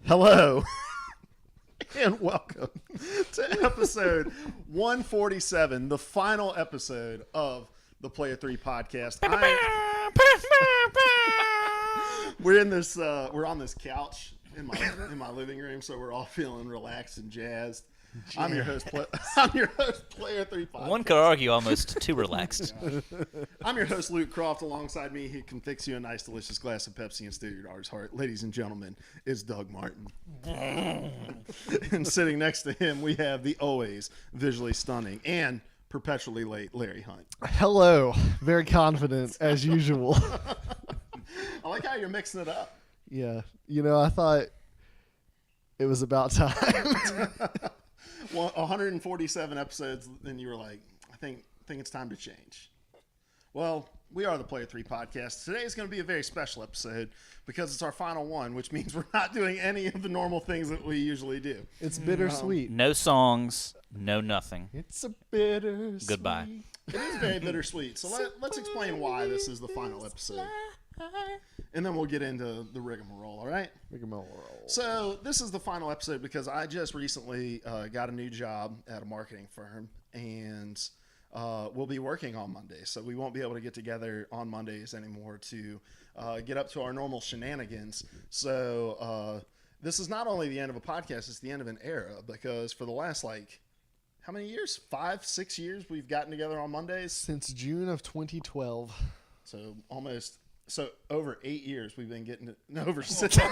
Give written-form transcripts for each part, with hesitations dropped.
Hello, and welcome to episode 147, the final episode of the Player 3 podcast. We're on this couch in my living room, so we're all feeling relaxed and jazzed. I'm your host, Player 3 podcast. One could argue almost too relaxed. I'm your host, Luke Croft. Alongside me, he can fix you a nice, delicious glass of Pepsi and steal your daughter's heart. Ladies and gentlemen, it's Doug Martin. And sitting next to him, we have the always visually stunning and perpetually late Larry Hunt. Hello. Very confident, as usual. I like how you're mixing it up. Yeah. I thought it was about time. Well, 147 episodes, then you were like, I think it's time to change. Well, we are the Player 3 podcast. Today is going to be a very special episode because it's our final one, which means we're not doing any of the normal things that we usually do. It's bittersweet. No songs, no nothing. It's a bittersweet. Goodbye. It is very bittersweet. So let's explain why this is the final episode. And then we'll get into the rigmarole, all right? Rigmarole. So this is the final episode because I just recently got a new job at a marketing firm, and we'll be working on Mondays. So we won't be able to get together on Mondays anymore to get up to our normal shenanigans. So this is not only the end of a podcast, it's the end of an era, because for the last, how many years? 5, 6 years we've gotten together on Mondays? Since June of 2012. So over 8 years we've been getting over 6. You're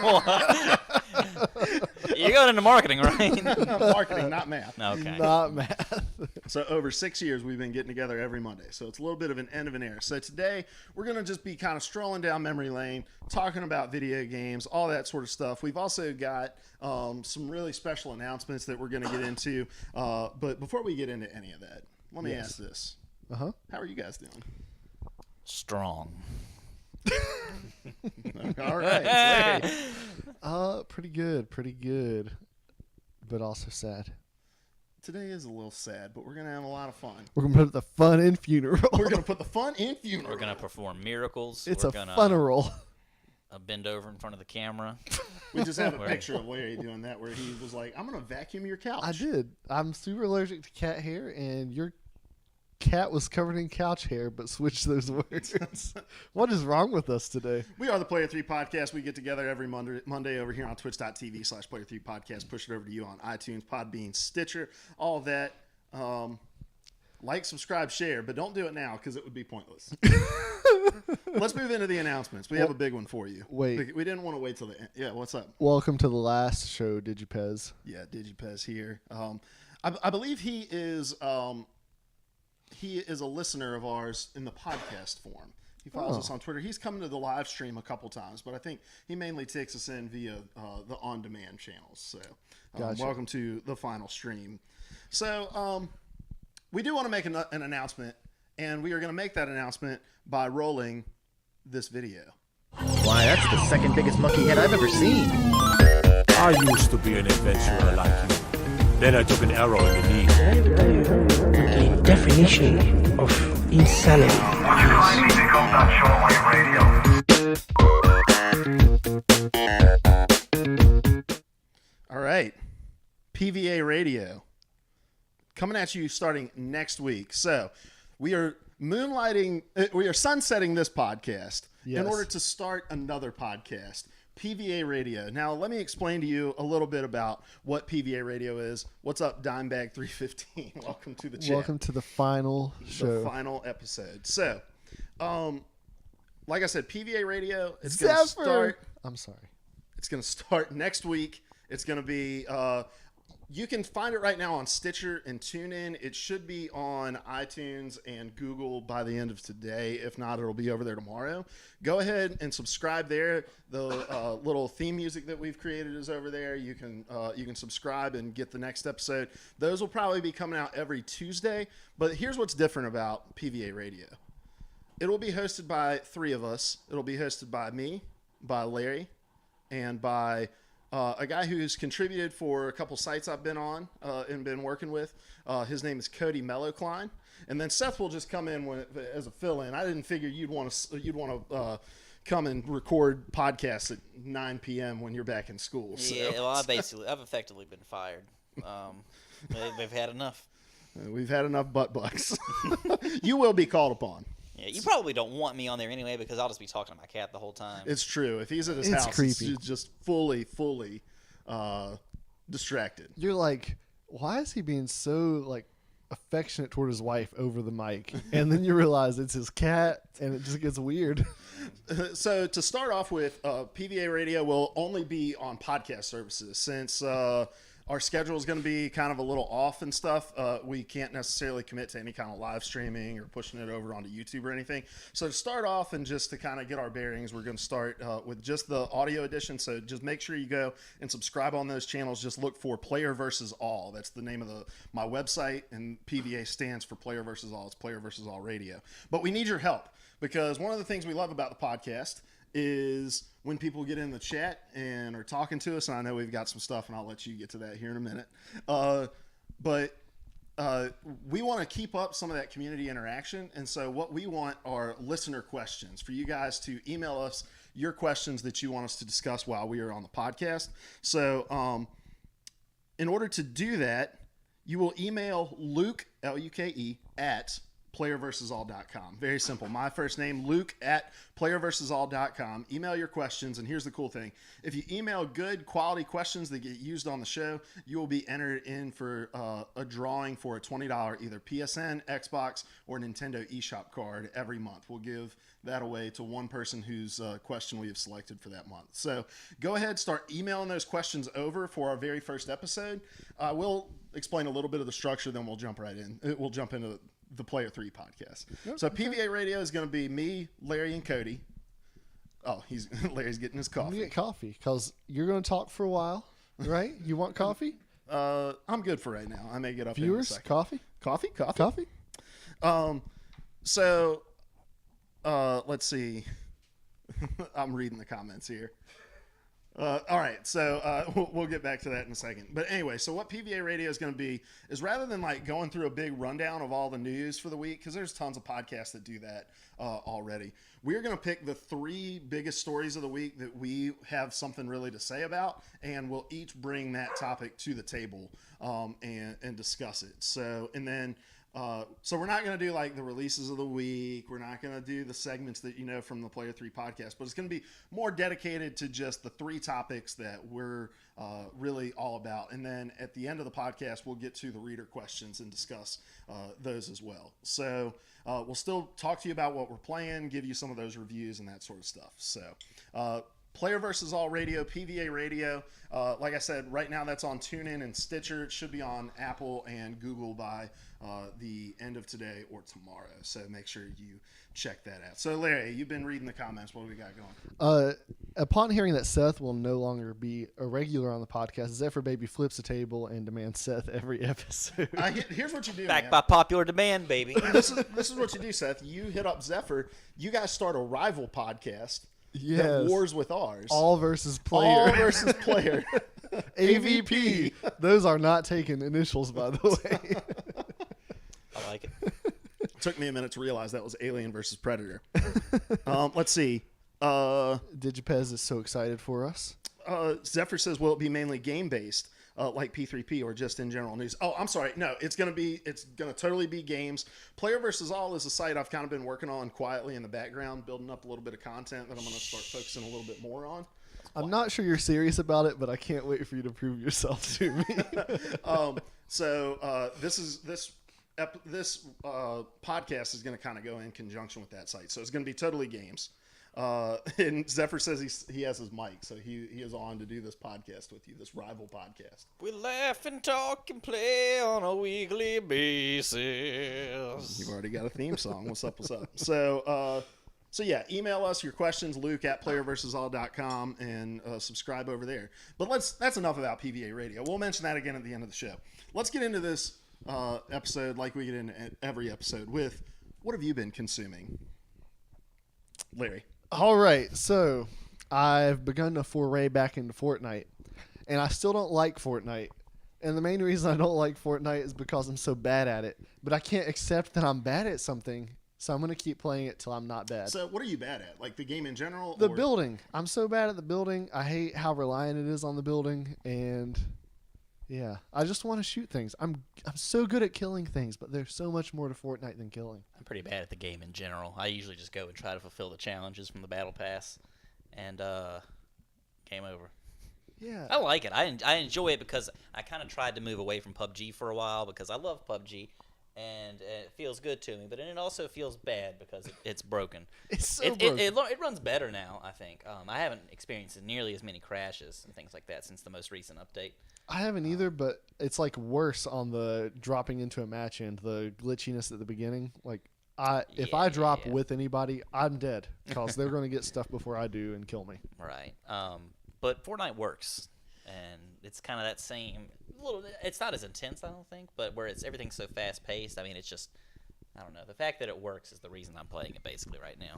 going into marketing, right? Marketing, not math. Okay. Not math. So over 6 years we've been getting together every Monday. So it's a little bit of an end of an era. So today we're going to just be kind of strolling down memory lane, talking about video games, all that sort of stuff. We've also got some really special announcements that we're going to get into. But before we get into any of that, let me ask this. Uh-huh. How are you guys doing? Strong. All right. Pretty good. But also sad. Today is a little sad, but we're going to have a lot of fun. We're going to put the fun in funeral. We're going to put the fun in funeral. We're going to perform miracles. It's we're a gonna, funeral. Bend over in front of the camera. We just have a picture of Larry doing that where he was like, I'm going to vacuum your couch. I did. I'm super allergic to cat hair, and your cat was covered in couch hair, but switched those words. What is wrong with us today? We are the Player 3 podcast. We get together every Monday over here on twitch.tv/Player3 podcast. Push it over to you on iTunes, Podbean, Stitcher, all of that. Like, subscribe, share, but don't do it now because it would be pointless. Let's move into the announcements. We have a big one for you. Wait. We didn't want to wait till the end. Yeah, what's up? Welcome to the last show, Digipez. Yeah, Digipez here. I believe he is a listener of ours in the podcast form. He follows us on Twitter. He's come to the live stream a couple times, but I think he mainly takes us in via the on-demand channels. So Gotcha. Welcome to the final stream. So we do want to make an announcement, and we are going to make that announcement by rolling this video. Why, that's the second biggest monkey head I've ever seen. I used to be an adventurer like you. Then I took an arrow in the knee. The definition of insanity. All right. PVA Radio. Coming at you starting next week. So we are we are sunsetting this podcast in order to start another podcast. PVA Radio. Now, let me explain to you a little bit about what PVA Radio is. What's up, Dimebag 315? Welcome to the chat. Welcome to the final show. The final episode. So, like I said, PVA Radio, it's going to start. I'm sorry. It's going to start next week. It's going to be you can find it right now on Stitcher and TuneIn. It should be on iTunes and Google by the end of today. If not, it'll be over there tomorrow. Go ahead and subscribe there. The little theme music that we've created is over there. You can subscribe and get the next episode. Those will probably be coming out every Tuesday. But here's what's different about PVA Radio. It will be hosted by 3 of us. It'll be hosted by me, by Larry, and by a guy who's contributed for a couple sites I've been on and been working with. His name is Cody Mellowklein. And then Seth will just come in as a fill-in. I didn't figure you'd want to come and record podcasts at 9 p.m. when you're back in school. So. Yeah, well, I've effectively been fired. They've had enough. We've had enough butt bucks. You will be called upon. Yeah, you probably don't want me on there anyway because I'll just be talking to my cat the whole time. It's true. If he's at his It's house, creepy. it's just fully distracted. You're like, why is he being so like affectionate toward his wife over the mic? And then you realize it's his cat, and it just gets weird. So to start off with, PVA Radio will only be on podcast services since our schedule is going to be kind of a little off and stuff. We can't necessarily commit to any kind of live streaming or pushing it over onto YouTube or anything. So to start off and just to kind of get our bearings, we're going to start with just the audio edition. So just make sure you go and subscribe on those channels. Just look for Player versus All. That's the name of my website, and PVA stands for Player versus All. It's Player versus All Radio. But we need your help because one of the things we love about the podcast is when people get in the chat and are talking to us, and I know we've got some stuff, and I'll let you get to that here in a minute. But we want to keep up some of that community interaction, and so what we want are listener questions for you guys to email us your questions that you want us to discuss while we are on the podcast. So in order to do that, you will email Luke, Luke, at playerversusall.com. Very simple. My first name, Luke, at playerversusall.com. Email your questions, and here's the cool thing. If you email good quality questions that get used on the show, you will be entered in for a drawing for a $20 either PSN, Xbox, or Nintendo eShop card every month. We'll give that away to one person whose question we have selected for that month. So go ahead, start emailing those questions over for our very first episode. We'll explain a little bit of the structure, then we'll jump right in. We'll jump into the Player 3 podcast. Yep, so PVA Radio is going to be me, Larry, and Cody. Oh, Larry's getting his I'm gonna coffee. get coffee because you're going to talk for a while, right? You want coffee? I'm good for right now. I may get up in a Viewers, second. coffee? Coffee. So let's see. I'm reading the comments here. All right, so we'll get back to that in a second. But anyway, so what PVA Radio is going to be is rather than like going through a big rundown of all the news for the week, because there's tons of podcasts that do that already, we're going to pick the 3 biggest stories of the week that we have something really to say about, and we'll each bring that topic to the table and discuss it. So, and then so we're not going to do like the releases of the week. We're not going to do the segments that you know from the Player 3 podcast, but it's going to be more dedicated to just the 3 topics that we're really all about. And then at the end of the podcast, we'll get to the reader questions and discuss those as well. So we'll still talk to you about what we're playing, give you some of those reviews and that sort of stuff. So Player versus All Radio, PVA Radio. Like I said, right now that's on TuneIn and Stitcher. It should be on Apple and Google by the end of today or tomorrow. So make sure you check that out. So Larry, you've been reading the comments. What do we got going? Upon hearing that Seth will no longer be a regular on the podcast, Zephyr Baby flips a table and demands Seth every episode. Here's what you do, Back man. by popular demand, baby. This is what you do, Seth. You hit up Zephyr. You guys start a rival podcast. That Yes. wars with ours. All versus player. All versus player. AVP. Those are not taken initials, by the way. I like it. Took me a minute to realize that was Alien versus Predator. Let's see. Digipez is so excited for us. Zephyr says, will it be mainly game-based, like P3P, or just in general news? Oh, I'm sorry. No, it's going to totally be games. Player versus All is a site I've kind of been working on quietly in the background, building up a little bit of content that I'm going to start focusing a little bit more on. I'm not sure you're serious about it, but I can't wait for you to prove yourself to me. This podcast is going to kind of go in conjunction with that site. So it's going to be totally games. And Zephyr says he has his mic, so he is on to do this podcast with you, this rival podcast. We laugh and talk and play on a weekly basis. You've already got a theme song. What's up? So yeah, email us your questions, Luke at playerversusall.com, and subscribe over there. But that's enough about PVA Radio. We'll mention that again at the end of the show. Let's get into this episode like we get into every episode with what have you been consuming, Larry? All right, so I've begun to foray back into Fortnite, and I still don't like Fortnite. And the main reason I don't like Fortnite is because I'm so bad at it. But I can't accept that I'm bad at something, So I'm gonna keep playing it till I'm not bad. So what are you bad at? Like the game in general? The or- building. I'm so bad at the building. I hate how reliant it is on the building, and yeah, I just want to shoot things. I'm so good at killing things, but there's so much more to Fortnite than killing. I'm pretty bad at the game in general. I usually just go and try to fulfill the challenges from the battle pass, and game over. Yeah. I like it. I enjoy it because I kind of tried to move away from PUBG for a while because I love PUBG, and it feels good to me. But then it also feels bad because it's broken. It's so It, broken. it runs better now, I think. I haven't experienced nearly as many crashes and things like that since the most recent update. I haven't either, but it's like worse on the dropping into a match end, the glitchiness at the beginning. Like, if I drop with anybody, I'm dead because they're going to get stuff before I do and kill me. Right. But Fortnite works, and it's kind of that same little. It's not as intense, I don't think, but where everything's so fast paced. I mean, it's just. I don't know. The fact that it works is the reason I'm playing it basically right now.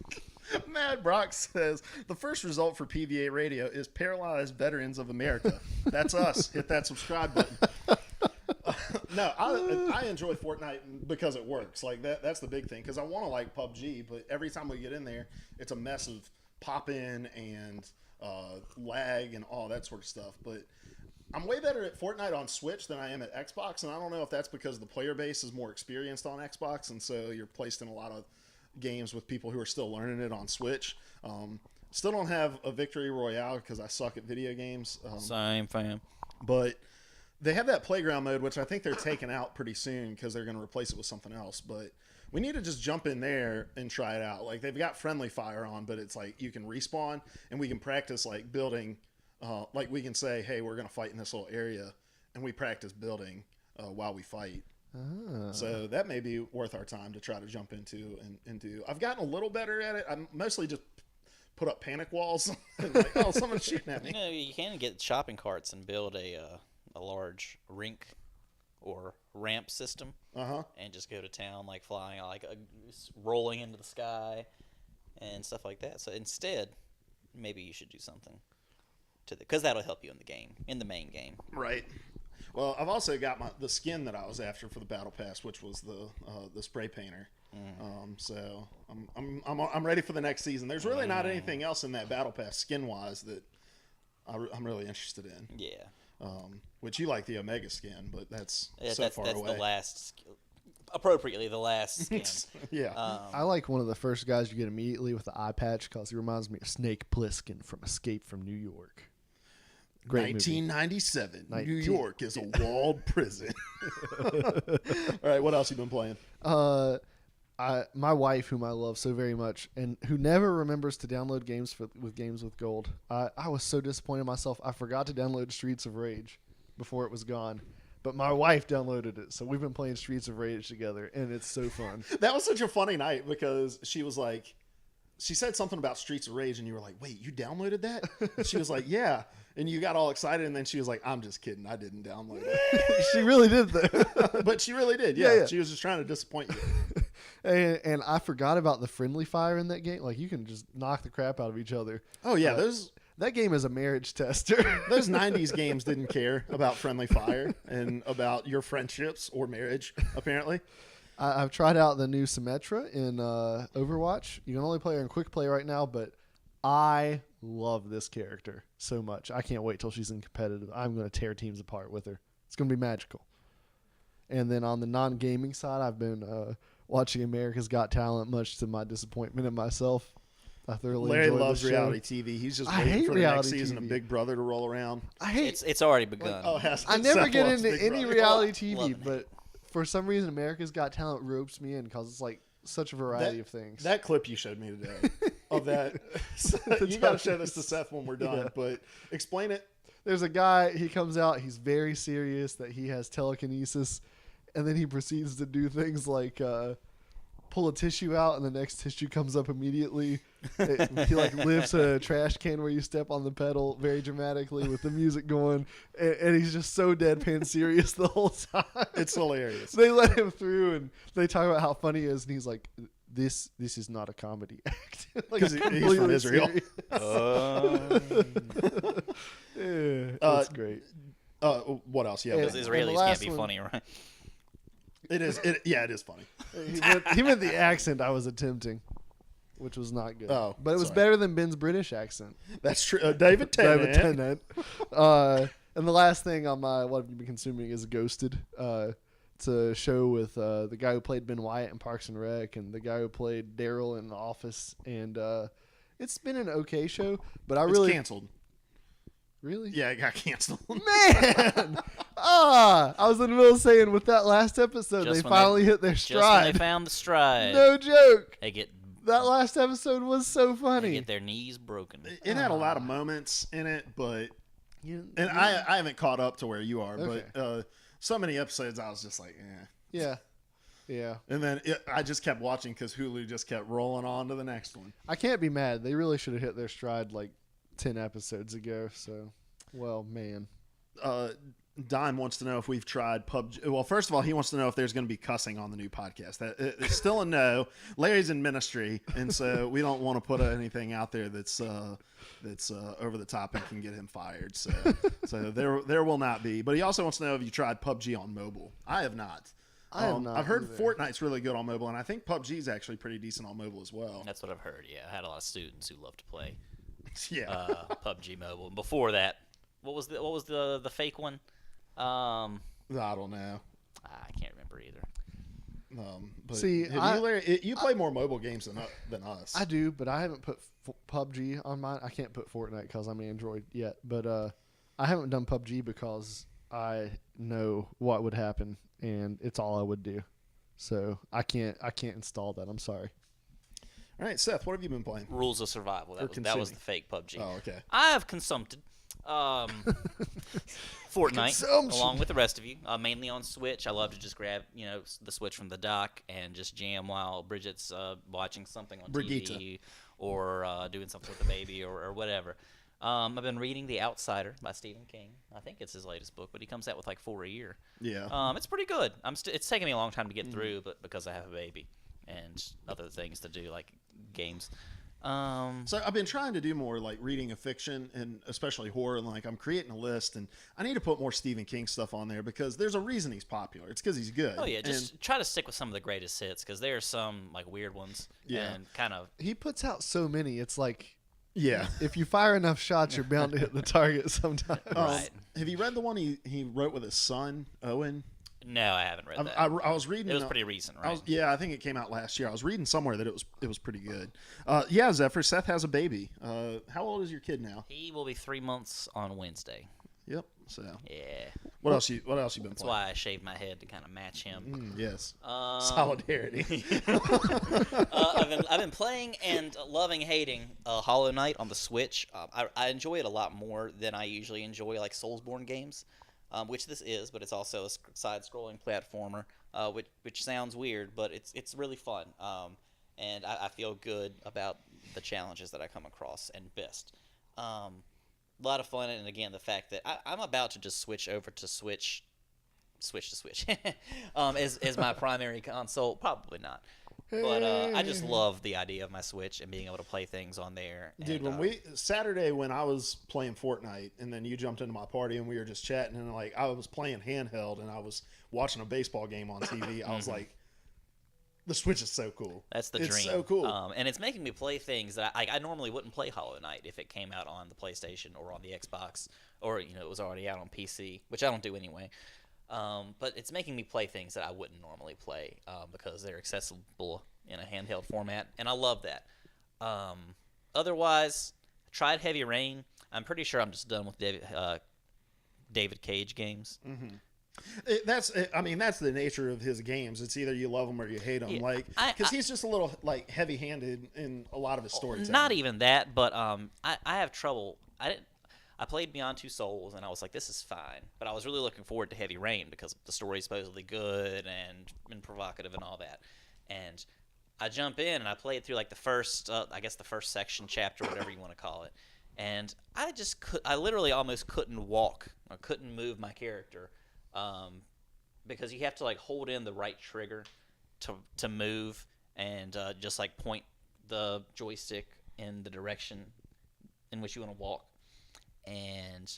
Mad Brock says the first result for PVA Radio is Paralyzed Veterans of America. That's us. Hit that subscribe button. No, I enjoy Fortnite because it works. Like that's the big thing. Because I want to like PUBG, but every time we get in there, it's a mess of pop in and lag and all that sort of stuff. But I'm way better at Fortnite on Switch than I am at Xbox, and I don't know if that's because the player base is more experienced on Xbox, and so you're placed in a lot of games with people who are still learning it on Switch. Still don't have a victory royale because I suck at video games. Same, fam. But they have that playground mode, which I think they're taking out pretty soon because they're going to replace it with something else. But we need to just jump in there and try it out. Like, they've got friendly fire on, but it's like you can respawn, and we can practice, like, building. Like, we can say, hey, we're going to fight in this little area, and we practice building while we fight. So that may be worth our time to try to jump into and do. I've gotten a little better at it. I'm mostly just put up panic walls and like, oh, someone's shooting at me. You know, you can get shopping carts and build a large rink or ramp system, and just go to town, like flying, like rolling into the sky and stuff like that. So instead, maybe you should do something because that'll help you in the main game. Right. Well, I've also got the skin that I was after for the battle pass, which was the spray painter. So I'm ready for the next season. There's really not anything else in that battle pass skin wise that I'm really interested in. Yeah. Which you like the Omega skin, but that's so that's far that's away. the last, appropriately the last skin. Yeah. I like one of the first guys you get immediately with the eye patch because he reminds me of Snake Plissken from Escape from New York. Great 1997. New York is a walled prison. All right, what else you been playing? My wife, whom I love so very much, and who never remembers to download games with Games with Gold. I was so disappointed in myself. I forgot to download Streets of Rage before it was gone. But my wife downloaded it, so we've been playing Streets of Rage together, and it's so fun. That was such a funny night because she was like, she said something about Streets of Rage, and you were like, wait, you downloaded that? And she was like, yeah. And you got all excited, and then she was like, I'm just kidding. I didn't download it. She really did, though. But she really did, yeah. Yeah. She was just trying to disappoint you. And I forgot about the friendly fire in that game. Like, you can just knock the crap out of each other. Oh, yeah. That game is a marriage tester. Those 90s games didn't care about friendly fire and about your friendships or marriage, apparently. I've tried out the new Symmetra in Overwatch. You can only play her in quick play right now, but I love this character so much. I can't wait till she's in competitive. I'm going to tear teams apart with her. It's going to be magical. And then on the non-gaming side, I've been watching America's Got Talent, much to my disappointment in myself. I thoroughly Larry enjoyed loves the show. reality TV. He's just I waiting hate for the next reality season TV. of Big Brother to roll around. I hate. It's already begun. I never Seth get loves into Big any Brother. reality Loving TV, it. but for some reason, America's Got Talent ropes me in because it's like such a variety of things. That clip you showed me today of that. You got to show this to Seth when we're done, but explain it. There's a guy, he comes out, he's very serious that he has telekinesis, and then he proceeds to do things like pull a tissue out and the next tissue comes up immediately. He like lifts a trash can where you step on the pedal very dramatically with the music going, and he's just so deadpan serious the whole time. It's hilarious. They let him through and they talk about how funny he is, and he's like, this is not a comedy act. Like, 'Cause he's from completely Israel. serious. That's great. What else? Yeah, And- but- Those the Israelis last can't be one- funny, right? It is. Yeah, it is funny. He meant the accent I was attempting, which was not good. Oh, but it was sorry. better than Ben's British accent. That's true. David Tennant. David Tennant. And the last thing on my what have you been consuming is Ghosted. It's a show with the guy who played Ben Wyatt in Parks and Rec and the guy who played Daryl in The Office. And it's been an okay show, but It's canceled. Really? Yeah, it got canceled. Man! I was in the middle of saying with that last episode, Just they when finally hit their Just when stride. they found the stride, No joke. they get That last episode was so they funny. get their knees broken. It had a lot of moments in it, but You- I haven't caught up to where you are, Okay. but so many episodes I was just like, eh. Yeah. And then I just kept watching because Hulu just kept rolling on to the next one. I can't be mad. They really should have hit their stride like 10 episodes ago. So, well, man. Dime wants to know if we've tried PUBG. Well, first of all, he wants to know if there's going to be cussing on the new podcast. It's still a no. Larry's in ministry, and so we don't want to put anything out there that's over the top and can get him fired. So there will not be. But he also wants to know if you tried PUBG on mobile. I have not. I have not I've heard either. Fortnite's really good on mobile, and I think PUBG is actually pretty decent on mobile as well. That's what I've heard. Yeah, I had a lot of students who love to play Yeah. PUBG Mobile. And before that, what was the fake one? I don't know. I can't remember either. But See, you play more mobile games than us. I do, but I haven't put PUBG on mine. I can't put Fortnite because I'm Android yet. But I haven't done PUBG because I know what would happen, and it's all I would do. So I can't install that. I'm sorry. All right, Seth, what have you been playing? Rules of Survival. That was consuming. the fake PUBG. Oh, okay. I have consumpted Fortnite Consumption. along with the rest of you, mainly on Switch. I love to just grab the Switch from the dock and just jam while Bridget's watching something on TV or doing something with the baby or whatever. I've been reading The Outsider by Stephen King. I think it's his latest book, but he comes out with like 4 a year. Yeah. It's pretty good. It's taken me a long time to get through, but because I have a baby and other things to do like games. So I've been trying to do more like reading of fiction and especially horror. And like I'm creating a list, and I need to put more Stephen King stuff on there because there's a reason he's popular. It's because he's good. Oh yeah, just try to stick with some of the greatest hits because there are some like weird ones. Yeah. And kind of. He puts out so many. It's like yeah. if you fire enough shots, you're bound to hit the target sometime. Right. Have you read the one he wrote with his son No, Owen? I haven't read that. I was reading. It was pretty recent, right? I think it came out last year. I was reading somewhere that it was pretty good. Yeah, Zephyr. Seth has a baby. How old is your kid now? He will be 3 months on Wednesday. Yep. So Yeah. what else you been That's playing? why I shaved my head to kind of match him. Yes. Solidarity. I've been playing and loving, hating Hollow Knight on the Switch. I enjoy it a lot more than I usually enjoy like Soulsborne games, which this is, but it's also a side-scrolling platformer, which sounds weird, but it's really fun. And I feel good about the challenges that I come across and best. A lot of fun, and again, the fact that I'm about to just switch over to Switch as my primary console. Probably not. But I just love the idea of my Switch and being able to play things on there. Dude, And, Saturday when I was playing Fortnite and then you jumped into my party and we were just chatting and like I was playing handheld and I was watching a baseball game on TV, I was like, the Switch is so cool. That's the it's dream. so cool. And it's making me play things that I normally wouldn't play Hollow Knight if it came out on the PlayStation or on the Xbox or it was already out on PC, which I don't do anyway. But it's making me play things that I wouldn't normally play because they're accessible in a handheld format, and I love that. Otherwise, tried Heavy Rain. I'm pretty sure I'm just done with David Cage games. That's the nature of his games. It's either you love him or you hate him. Yeah, Like because he's just a little like heavy-handed in a lot of his storytelling. Not even that, but I have trouble. I played Beyond Two Souls, and I was like, this is fine. But I was really looking forward to Heavy Rain because the story's supposedly good and provocative and all that. And I jump in, and I play it through like the first section, chapter, whatever you want to call it. And I literally almost couldn't walk or couldn't move my character because you have to like hold in the right trigger to move and just like point the joystick in the direction in which you want to walk. And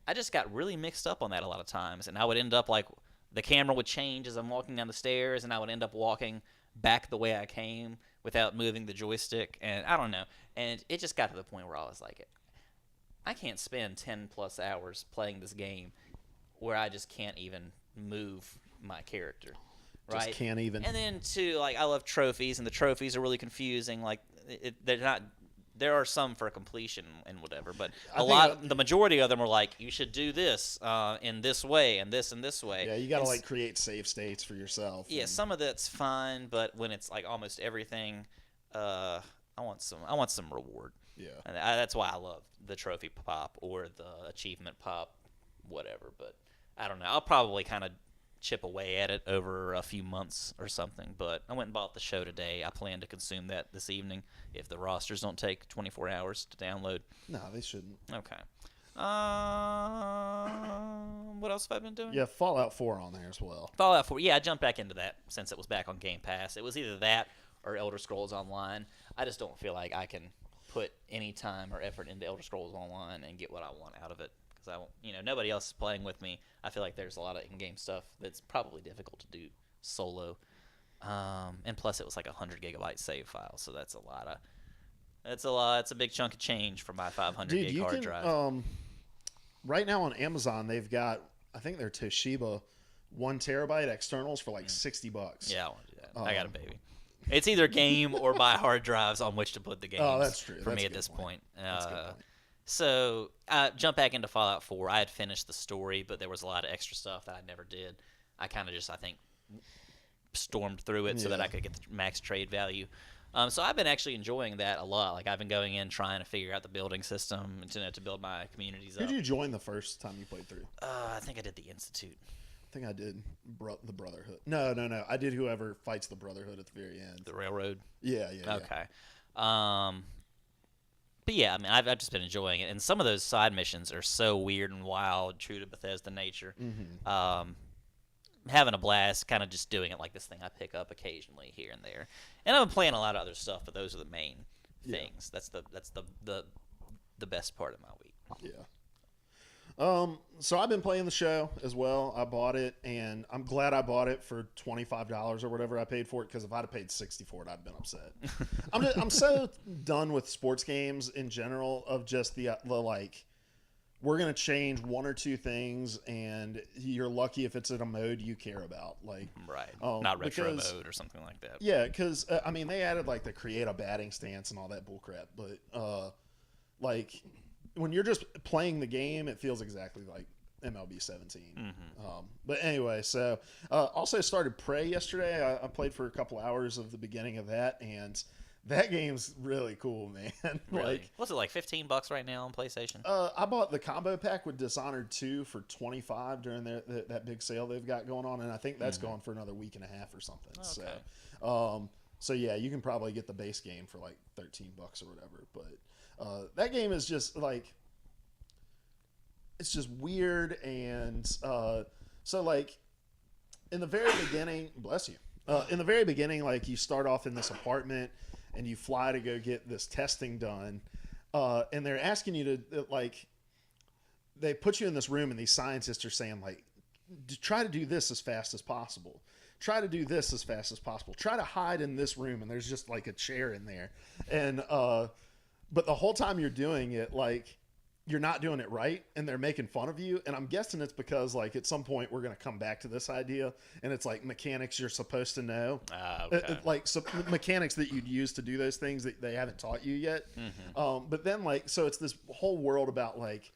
I just got really mixed up on that a lot of times, and I would end up like the camera would change as I'm walking down the stairs, and I would end up walking back the way I came without moving the joystick, and I don't know. And it just got to the point where I was like, I can't spend 10 plus hours playing this game where I just can't even move my character. Right? Just can't even. And then too, like, I love trophies, and the trophies are really confusing. Like, they're not. There are some for completion and whatever, but the majority of them are like, you should do this in this way and this way. Yeah, you got to like create save states for yourself. Yeah, some of that's fine, but when it's like almost everything, I want some reward. Yeah, and that's why I love the trophy pop or the achievement pop, whatever. But I don't know. I'll probably kind of chip away at it over a few months or something, but I went and bought the show today. I plan to consume that this evening if the rosters don't take 24 hours to download. No, they shouldn't. Okay. What else have I been doing? Yeah, Fallout 4 on there as well. Fallout 4. Yeah, I jumped back into that since it was back on Game Pass. It was either that or Elder Scrolls Online. I just don't feel like I can put any time or effort into Elder Scrolls Online and get what I want out of it. Nobody else is playing with me. I feel like there's a lot of in-game stuff that's probably difficult to do solo. And plus, it was like a 100 gigabyte save file, so that's a lot. It's a big chunk of change for my 500 gig hard drive. Right now on Amazon, they've got, I think they're Toshiba 1 terabyte externals for like $60. Yeah, I want to do that. I got a baby. It's either game or buy hard drives on which to put the games. Oh, that's true. For me at this point. That's a good point. So I jumped back into Fallout 4. I had finished the story, but there was a lot of extra stuff that I never did. I kind of just, I think, stormed through it so that I could get the max trade value. So I've been actually enjoying that a lot. Like, I've been going in trying to figure out the building system to build my communities up. Who did you join the first time you played through? I think I did the Institute. I think I did the Brotherhood. No. I did whoever fights the Brotherhood at the very end. The Railroad? Yeah. Okay. But yeah, I mean, I've just been enjoying it, and some of those side missions are so weird and wild, true to Bethesda nature. Mm-hmm. Having a blast, kind of just doing it like this thing I pick up occasionally here and there, and I've been playing a lot of other stuff, but those are the main things. That's the best part of my week. Yeah. So I've been playing the show as well. I bought it, and I'm glad I bought it for $25 or whatever I paid for it, because if I'd have paid $60 for it, I'd been upset. I'm so done with sports games in general of just the like, we're going to change one or two things, and you're lucky if it's in a mode you care about. Like, right. Not retro mode or something like that. Yeah, because, I mean, they added, like, the create a batting stance and all that bullcrap, but, like, when you're just playing the game, it feels exactly like MLB 17. Mm-hmm. But anyway, so also started Prey yesterday. I played for a couple hours of the beginning of that, and that game's really cool, man. Really? Like, what's it, like $15 right now on PlayStation? I bought the combo pack with Dishonored 2 for $25 during that big sale they've got going on, and I think that's going for another week and a half or something. Okay. So yeah, you can probably get the base game for like $13 or whatever, but that game is just like, it's just weird. And so like in the very beginning, bless you, in the very beginning, like you start off in this apartment and you fly to go get this testing done, and they're asking you to, like, they put you in this room and these scientists are saying, like, try to do this as fast as possible. Try to do this as fast as possible. Try to hide in this room, and there's just like a chair in there. And but the whole time you're doing it, like, you're not doing it right, and they're making fun of you. And I'm guessing it's because, like, at some point we're going to come back to this idea, and it's like mechanics you're supposed to know. Okay. Like, so mechanics that you'd use to do those things that they haven't taught you yet. Mm-hmm. But then, like, so it's this whole world about, like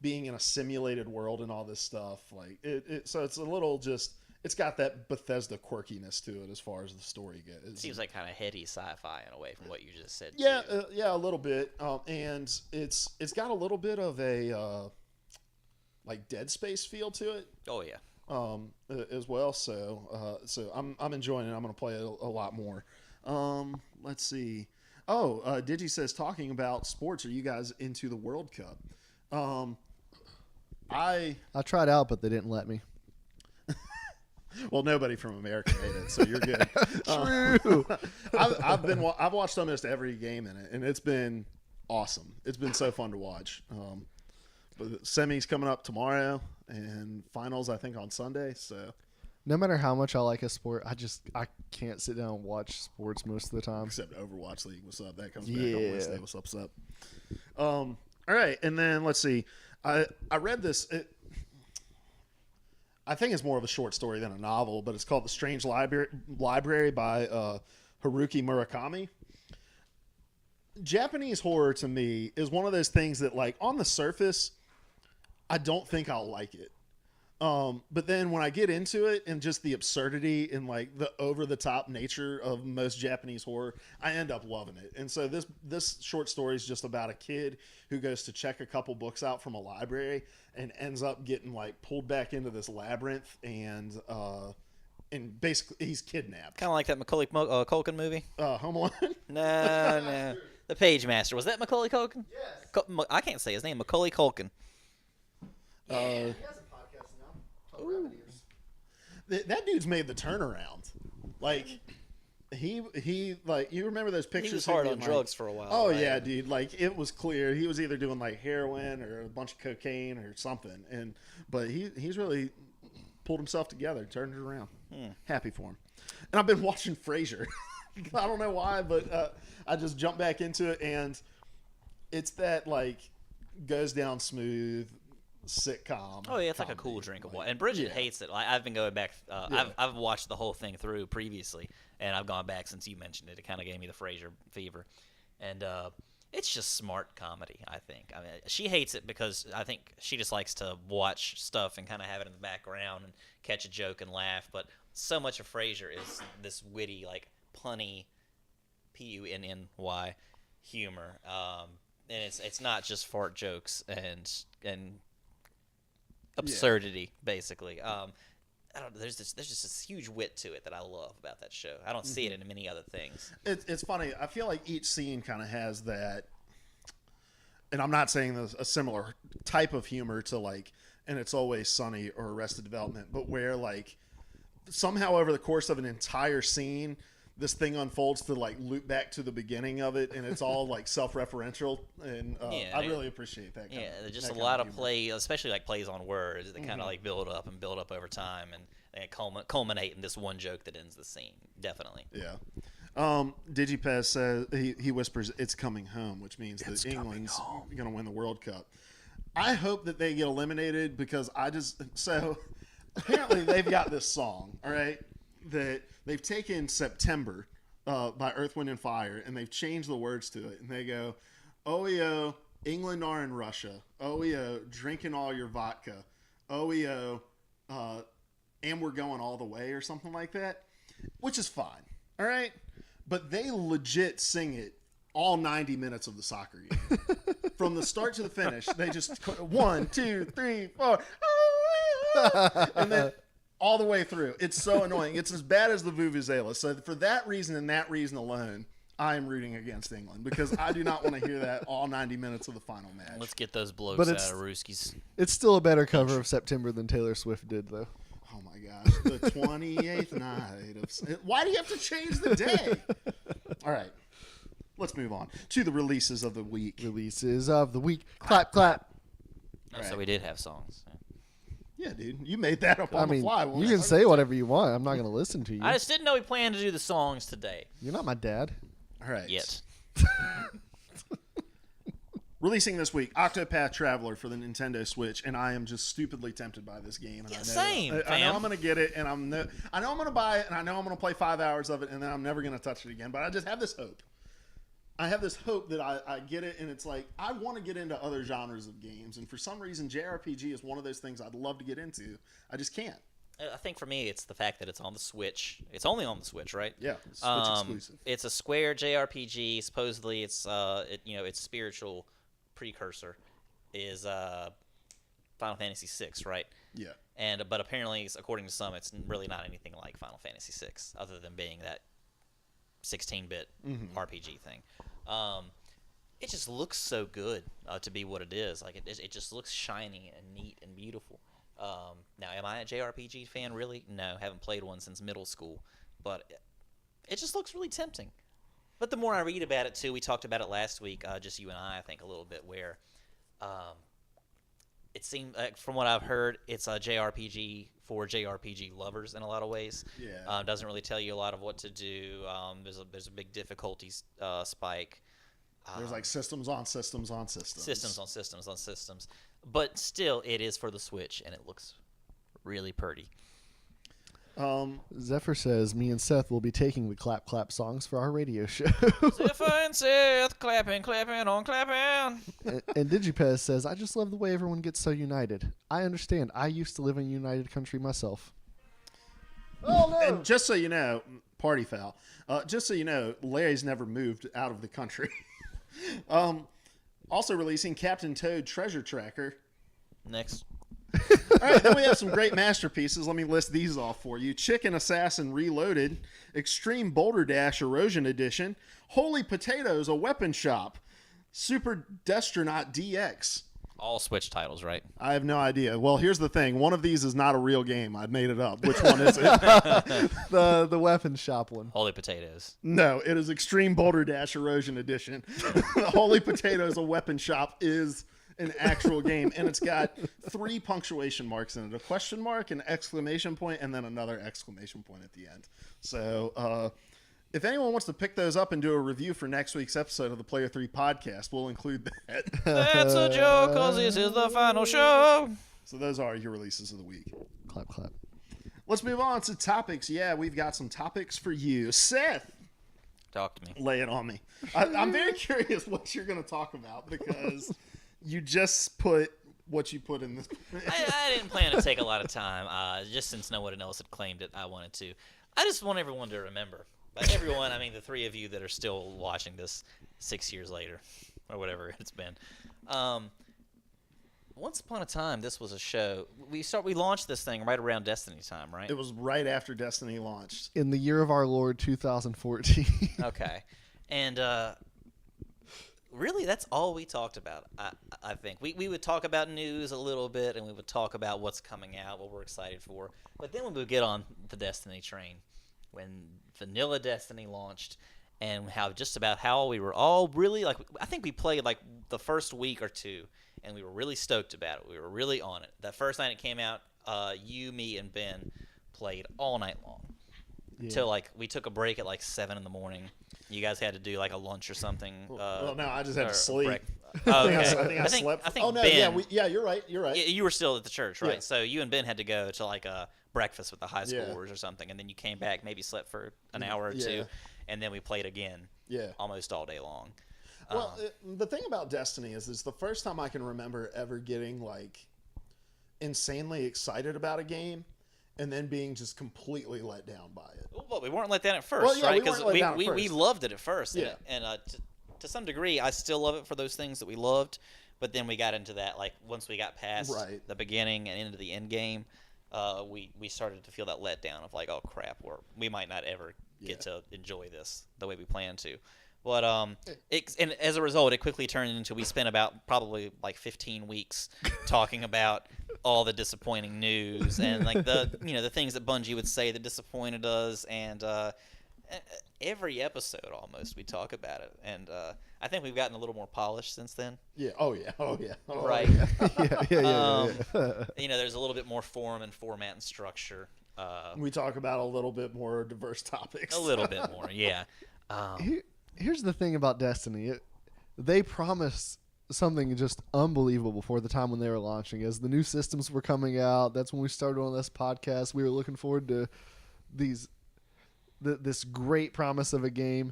being in a simulated world and all this stuff. Like, so it's a little just... It's got that Bethesda quirkiness to it as far as the story goes. It seems like kind of heady sci-fi in a way from what you just said. Yeah, a little bit. And it's got a little bit of a like Dead Space feel to it. Oh yeah. As well. So I'm enjoying it. I'm going to play it a lot more. Let's see. Oh, Digi says, talking about sports, are you guys into the World Cup? I tried out, but they didn't let me. Well, nobody from America made it, so you're good. True. I've watched almost every game in it, and it's been awesome. It's been so fun to watch. But the semi's coming up tomorrow. and finals I think on Sunday. So No matter how much I like a sport, I can't sit down and watch sports most of the time. except Overwatch League, what's up? That comes back on Wednesday. What's up? All right, and then let's see. I read this. I think it's more of a short story than a novel, but it's called The Strange Library by Haruki Murakami. Japanese horror to me is one of those things that, like, on the surface, I don't think I'll like it. But then when I get into it and just the absurdity and like the over the top nature of most Japanese horror, I end up loving it. And so this short story is just about a kid who goes to check a couple books out from a library and ends up getting like pulled back into this labyrinth and basically he's kidnapped. Kind of like that Macaulay Culkin movie. Home Alone. No. The Page Master. Was that Macaulay Culkin? Yes. I can't say his name. Macaulay Culkin. He has a podcast now called Rabbit Ears. That dude's made the turnaround. Like he like, you remember those pictures? He was hard of on him, drugs like, for a while. Oh right? yeah, dude. Like it was clear he was either doing like heroin or a bunch of cocaine or something. But he's really pulled himself together, turned it around. Happy for him. And I've been watching Frasier. I don't know why, but I just jumped back into it, and it's that like goes down smooth sitcom. Oh yeah, it's like a comedy. cool drink of water. And Bridget hates it. Like I've been going back. I've watched the whole thing through previously, and I've gone back since you mentioned it. It kind of gave me the Frasier fever, and it's just smart comedy. I think. I mean, she hates it because I think she just likes to watch stuff and kind of have it in the background and catch a joke and laugh. But so much of Frasier is this witty, like punny, punny humor, and it's not just fart jokes and absurdity, basically. I don't know. There's just this huge wit to it that I love about that show. I don't see it in many other things. It's funny. I feel like each scene kind of has that, and I'm not saying there's a similar type of humor to like, and It's Always Sunny or Arrested Development, but where like somehow over the course of an entire scene, this thing unfolds to like loop back to the beginning of it, and it's all like self-referential, and I really appreciate that. There's just a lot of play, especially like plays on words that kind of like build up over time, and they culminate in this one joke that ends the scene. Definitely. Yeah. Digipez says he whispers, "It's coming home," which means that England's going to win the World Cup. I hope that they get eliminated because apparently they've got this song, all right, that they've taken September by Earth, Wind, and Fire, and they've changed the words to it. And they go, "OEO, England are in Russia. OEO, drinking all your vodka. OEO, and we're going all the way," or something like that, which is fine, all right? But they legit sing it all 90 minutes of the soccer game. From the start to the finish, they just 1, 2, 3, 4, and then all the way through. It's so annoying. It's as bad as the Vuvuzela. So for that reason and that reason alone, I am rooting against England because I do not want to hear that all 90 minutes of the final match. Let's get those blokes But out it's- of Rooskies. It's still a better cover of September than Taylor Swift did, though. Oh my gosh, the 28th night of. Why do you have to change the day? All right, let's move on to the releases of the week. Releases of the week. Clap, clap. Oh, so we did have songs. Yeah, dude, you made that up on I mean, the fly. you can say whatever you want. I'm not going to listen to you. I just didn't know we planned to do the songs today. You're not my dad. All right. Yet. Releasing this week, Octopath Traveler for the Nintendo Switch, and I am just stupidly tempted by this game. And I know same, I know fam. I'm going to get it, and I know I'm going to buy it, and I know I'm going to play 5 hours of it, and then I'm never going to touch it again. But I just have this hope. I have this hope that I get it, and it's like I want to get into other genres of games, and for some reason, JRPG is one of those things I'd love to get into. I just can't. I think for me, it's the fact that it's on the Switch. It's only on the Switch, right? Yeah, Switch exclusive. It's a Square JRPG. Supposedly, it's its spiritual precursor is Final Fantasy VI, right? Yeah. But apparently, according to some, it's really not anything like Final Fantasy VI, other than being that 16-bit RPG thing. It just looks so good to be what it is. Like it just looks shiny and neat and beautiful. Now, am I a JRPG fan? Really? No, haven't played one since middle school. But it just looks really tempting. But the more I read about it too, we talked about it last week, just you and I think a little bit, where it seemed from what I've heard, it's a JRPG for JRPG lovers in a lot of ways. Yeah. Doesn't really tell you a lot of what to do. There's a big difficulty spike. There's like systems on systems on systems. Systems on systems on systems. But still, it is for the Switch, and it looks really pretty. Zephyr says, me and Seth will be taking the clap clap songs for our radio show. Zephyr and Seth, clapping on clapping. and Digipez says, I just love the way everyone gets so united. I understand. I used to live in a united country myself. Oh, no. And just so you know, party foul. Just so you know, Larry's never moved out of the country. Also releasing Captain Toad Treasure Tracker. Next. All right, then we have some great masterpieces. Let me list these off for you. Chicken Assassin Reloaded, Extreme Boulder Dash Erosion Edition, Holy Potatoes, A Weapon Shop, Super Destronaut DX. All Switch titles, right? I have no idea. Well, here's the thing. One of these is not a real game. I made it up. Which one is it? The weapon shop one. Holy Potatoes. No, it is Extreme Boulder Dash Erosion Edition. Holy Potatoes, A Weapon Shop is an actual game, and it's got 3 punctuation marks in it: a question mark, an exclamation point, and then another exclamation point at the end. So if anyone wants to pick those up and do a review for next week's episode of the Player 3 podcast, we'll include that. That's a joke, because this is the final show. So those are your releases of the week. Clap clap. Let's move on to topics. Yeah, we've got some topics for you. Seth, Talk to me. lay it on me. I'm very curious what you're going to talk about, because you just put what you put in this. I didn't plan to take a lot of time, just since no one else had claimed it. I wanted to. I just want everyone to remember. By everyone, I mean the 3 of you that are still watching this 6 years later, or whatever it's been. Once upon a time, this was a show. We launched this thing right around Destiny time, right? It was right after Destiny launched. In the year of our Lord 2014. Okay. And really, that's all we talked about, I think. We would talk about news a little bit, and we would talk about what's coming out, what we're excited for. But then we would get on the Destiny train when Vanilla Destiny launched, and how we were all really, like, I think we played, like, the first week or two, and we were really stoked about it. We were really on it. That first night it came out, you, me, and Ben played all night long. Yeah. Until, like, we took a break at, like, 7 in the morning. You guys had to do, like, a lunch or something. Well, no, I just had to sleep. Oh, okay. I think I slept. I think oh, no, Ben, yeah, you're right. You're right. you were still at the church, right? Yeah. So you and Ben had to go to, like, a breakfast with the high schoolers or something, and then you came back, maybe slept for an hour or two, and then we played again almost all day long. Well, the thing about Destiny is the first time I can remember ever getting, like, insanely excited about a game and then being just completely let down by it. Well, we weren't let down at first, right? Because we loved it at first. Yeah. And to some degree, I still love it for those things that we loved, but then we got into that, like, once we got past the beginning and into the end game, we started to feel that letdown of, like, oh, crap, we might not ever get to enjoy this the way we plan to. But and as a result, it quickly turned into, we spent about probably like 15 weeks talking about all the disappointing news and, like, the things that Bungie would say that disappointed us, and every episode almost we talk about it. And I think we've gotten a little more polished since then. Yeah. Oh yeah. Oh yeah. Oh, right. Yeah. There's a little bit more form and format and structure. We talk about a little bit more diverse topics. A little bit more, yeah. Here's the thing about Destiny. They promised something just unbelievable before the time when they were launching. As the new systems were coming out, that's when we started on this podcast. We were looking forward to this great promise of a game.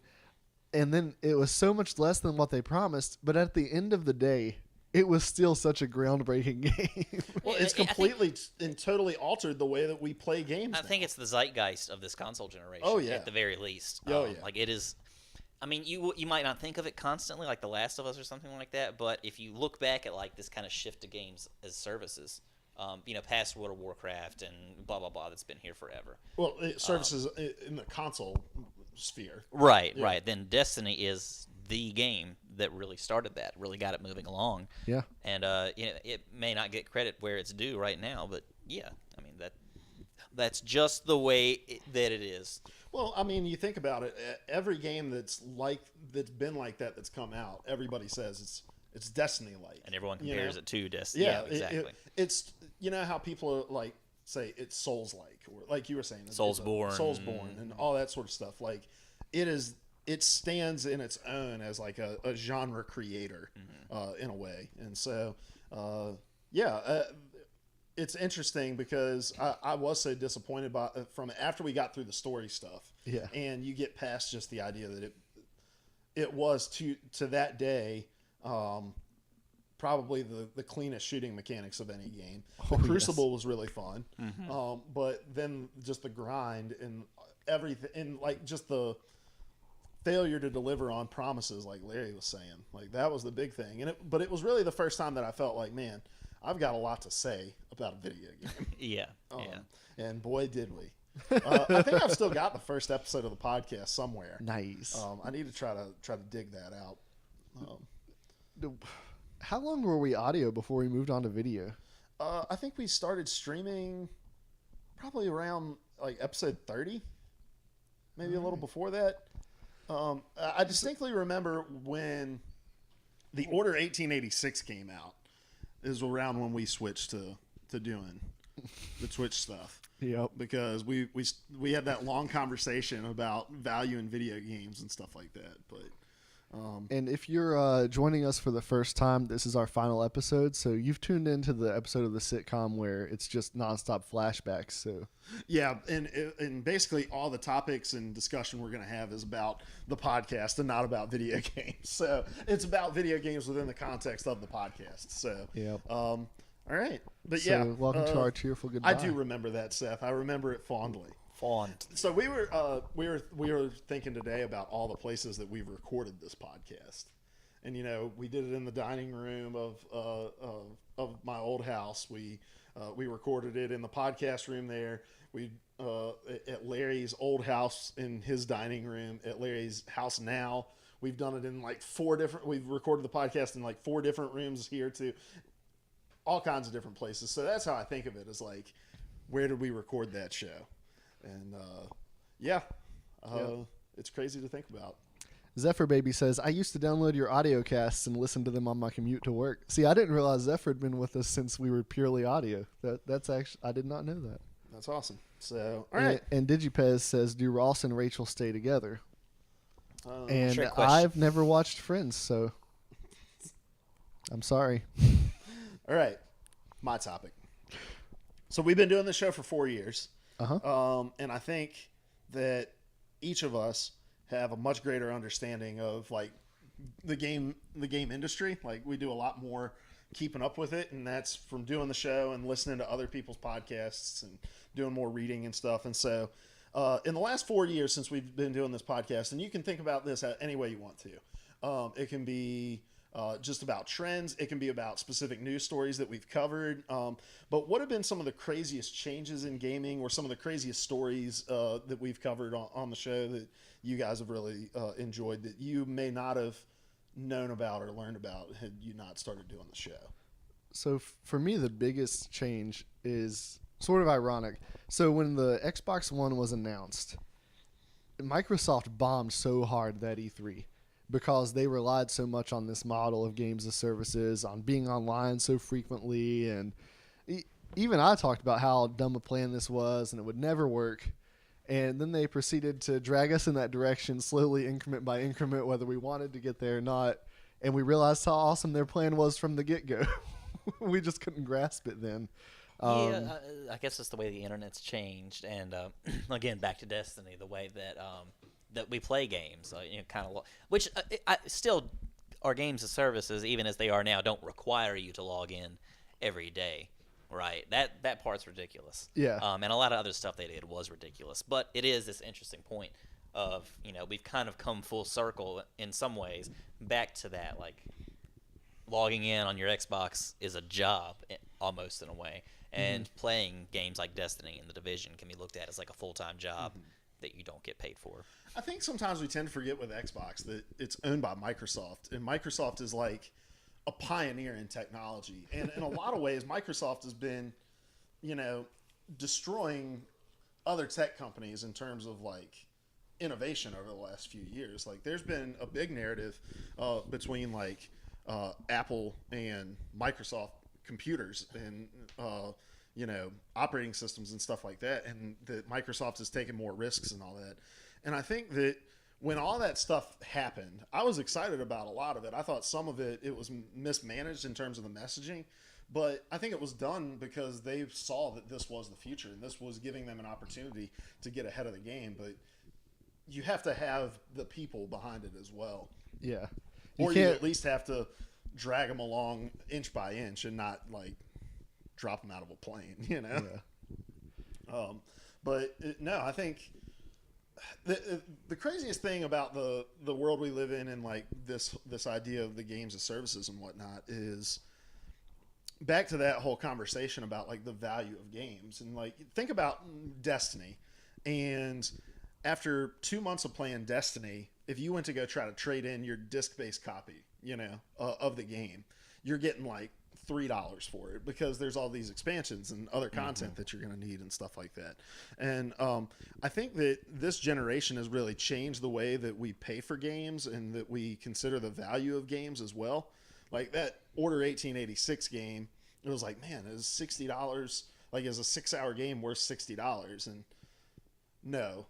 And then it was so much less than what they promised. But at the end of the day, it was still such a groundbreaking game. Well, it's completely and totally altered the way that we play games. I think it's the zeitgeist of this console generation. Oh, yeah. At the very least. Oh, yeah. Like, it is. I mean, you might not think of it constantly, like The Last of Us or something like that, but if you look back at, like, this kind of shift to games as services, past World of Warcraft and blah, blah, blah, that's been here forever. Well, services in the console sphere. Right, right. Then Destiny is the game that really started that, really got it moving along. Yeah. And, it may not get credit where it's due right now, but, yeah, I mean, that's just the way that it is. Well, I mean, you think about it. Every game that's been like that, that's come out, everybody says it's Destiny like, and everyone compares it to Destiny. Yeah, exactly. It's how people are like say it's Souls like, or like you were saying, Soulsborne, and all that sort of stuff. Like it stands in its own as like a genre creator in a way, and so it's interesting because I was so disappointed from after we got through the story stuff, and you get past just the idea that it was to that day. Probably the cleanest shooting mechanics of any game. The Crucible was really fun, but then just the grind and everything, and like just the failure to deliver on promises, like Larry was saying, like that was the big thing. But it was really the first time that I felt like, man, I've got a lot to say about a video game. And boy, did we. I think I've still got the first episode of the podcast somewhere. Nice. I need to try to dig that out. How long were we audio before we moved on to video? I think we started streaming probably around like episode 30, maybe a little before that. I distinctly remember when the Order 1886 came out. Is around when we switched to doing the Twitch stuff. Yep. Because we had that long conversation about value in video games and stuff like that, but. And if you're joining us for the first time, this is our final episode. So you've tuned into the episode of the sitcom where it's just nonstop flashbacks. So yeah, and basically all the topics and discussion we're going to have is about the podcast and not about video games. So it's about video games within the context of the podcast. So yeah. All right, but so welcome to our cheerful goodbye. I do remember that, Seth. I remember it fondly. So we were thinking today about all the places that we've recorded this podcast, and we did it in the dining room of my old house. We recorded it in the podcast room there. We at Larry's old house in his dining room. At Larry's house now, we've done it in like we've recorded the podcast in like 4 different rooms here too. All kinds of different places. So that's how I think of it, is like, where did we record that show? And it's crazy to think about. Zephyr Baby says, I used to download your audio casts and listen to them on my commute to work. See, I didn't realize Zephyr had been with us since we were purely audio. That's actually, I did not know that. That's awesome. So, all right. And Digipez says, do Ross and Rachel stay together? And trick question. I've never watched Friends, so I'm sorry. All right. My topic. So we've been doing this show for 4 years. And I think that each of us have a much greater understanding of like the game industry. Like we do a lot more keeping up with it, and that's from doing the show and listening to other people's podcasts and doing more reading and stuff. And so in the last 4 years since we've been doing this podcast, and you can think about this any way you want to. It can be just about trends. It can be about specific news stories that we've covered. But what have been some of the craziest changes in gaming, or some of the craziest stories that we've covered on the show that you guys have really enjoyed, that you may not have known about or learned about had you not started doing the show? So for me, the biggest change is sort of ironic. So when the Xbox One was announced, Microsoft bombed so hard that E3. Because they relied so much on this model of games as services, on being online so frequently, and even I talked about how dumb a plan this was and it would never work. And then they proceeded to drag us in that direction slowly, increment by increment, whether we wanted to get there or not. And we realized how awesome their plan was from the get-go. We just couldn't grasp it then. I guess it's the way the internet's changed. And again, back to Destiny, the way that that we play games, kind of, which still our games as services, even as they are now, don't require you to log in every day, right? That part's ridiculous. Yeah. And a lot of other stuff they did was ridiculous, but it is this interesting point of we've kind of come full circle in some ways back to that, like logging in on your Xbox is a job almost in a way, and playing games like Destiny and The Division can be looked at as like a full-time job that you don't get paid for. I think sometimes we tend to forget with Xbox that it's owned by Microsoft, and Microsoft is like a pioneer in technology. And in a lot of ways, Microsoft has been, destroying other tech companies in terms of like innovation over the last few years. Like there's been a big narrative between like Apple and Microsoft computers and operating systems and stuff like that, and that Microsoft is taking more risks and all that. And I think that when all that stuff happened, I was excited about a lot of it. I thought some of it was mismanaged in terms of the messaging, but I think it was done because they saw that this was the future and this was giving them an opportunity to get ahead of the game. But you have to have the people behind it as well. Yeah. Or you at least have to drag them along inch by inch and not like drop them out of a plane, Yeah. No, I think the craziest thing about the world we live in and like this idea of the games as services and whatnot is back to that whole conversation about like the value of games. And like think about Destiny, and after 2 months of playing Destiny, if you went to go try to trade in your disc-based copy, of the game, you're getting like $3 for it because there's all these expansions and other content that you're going to need and stuff like that. And I think that this generation has really changed the way that we pay for games and that we consider the value of games as well. Like that Order 1886 game, it was like, man, is $60, like is a 6-hour game worth $60? And no,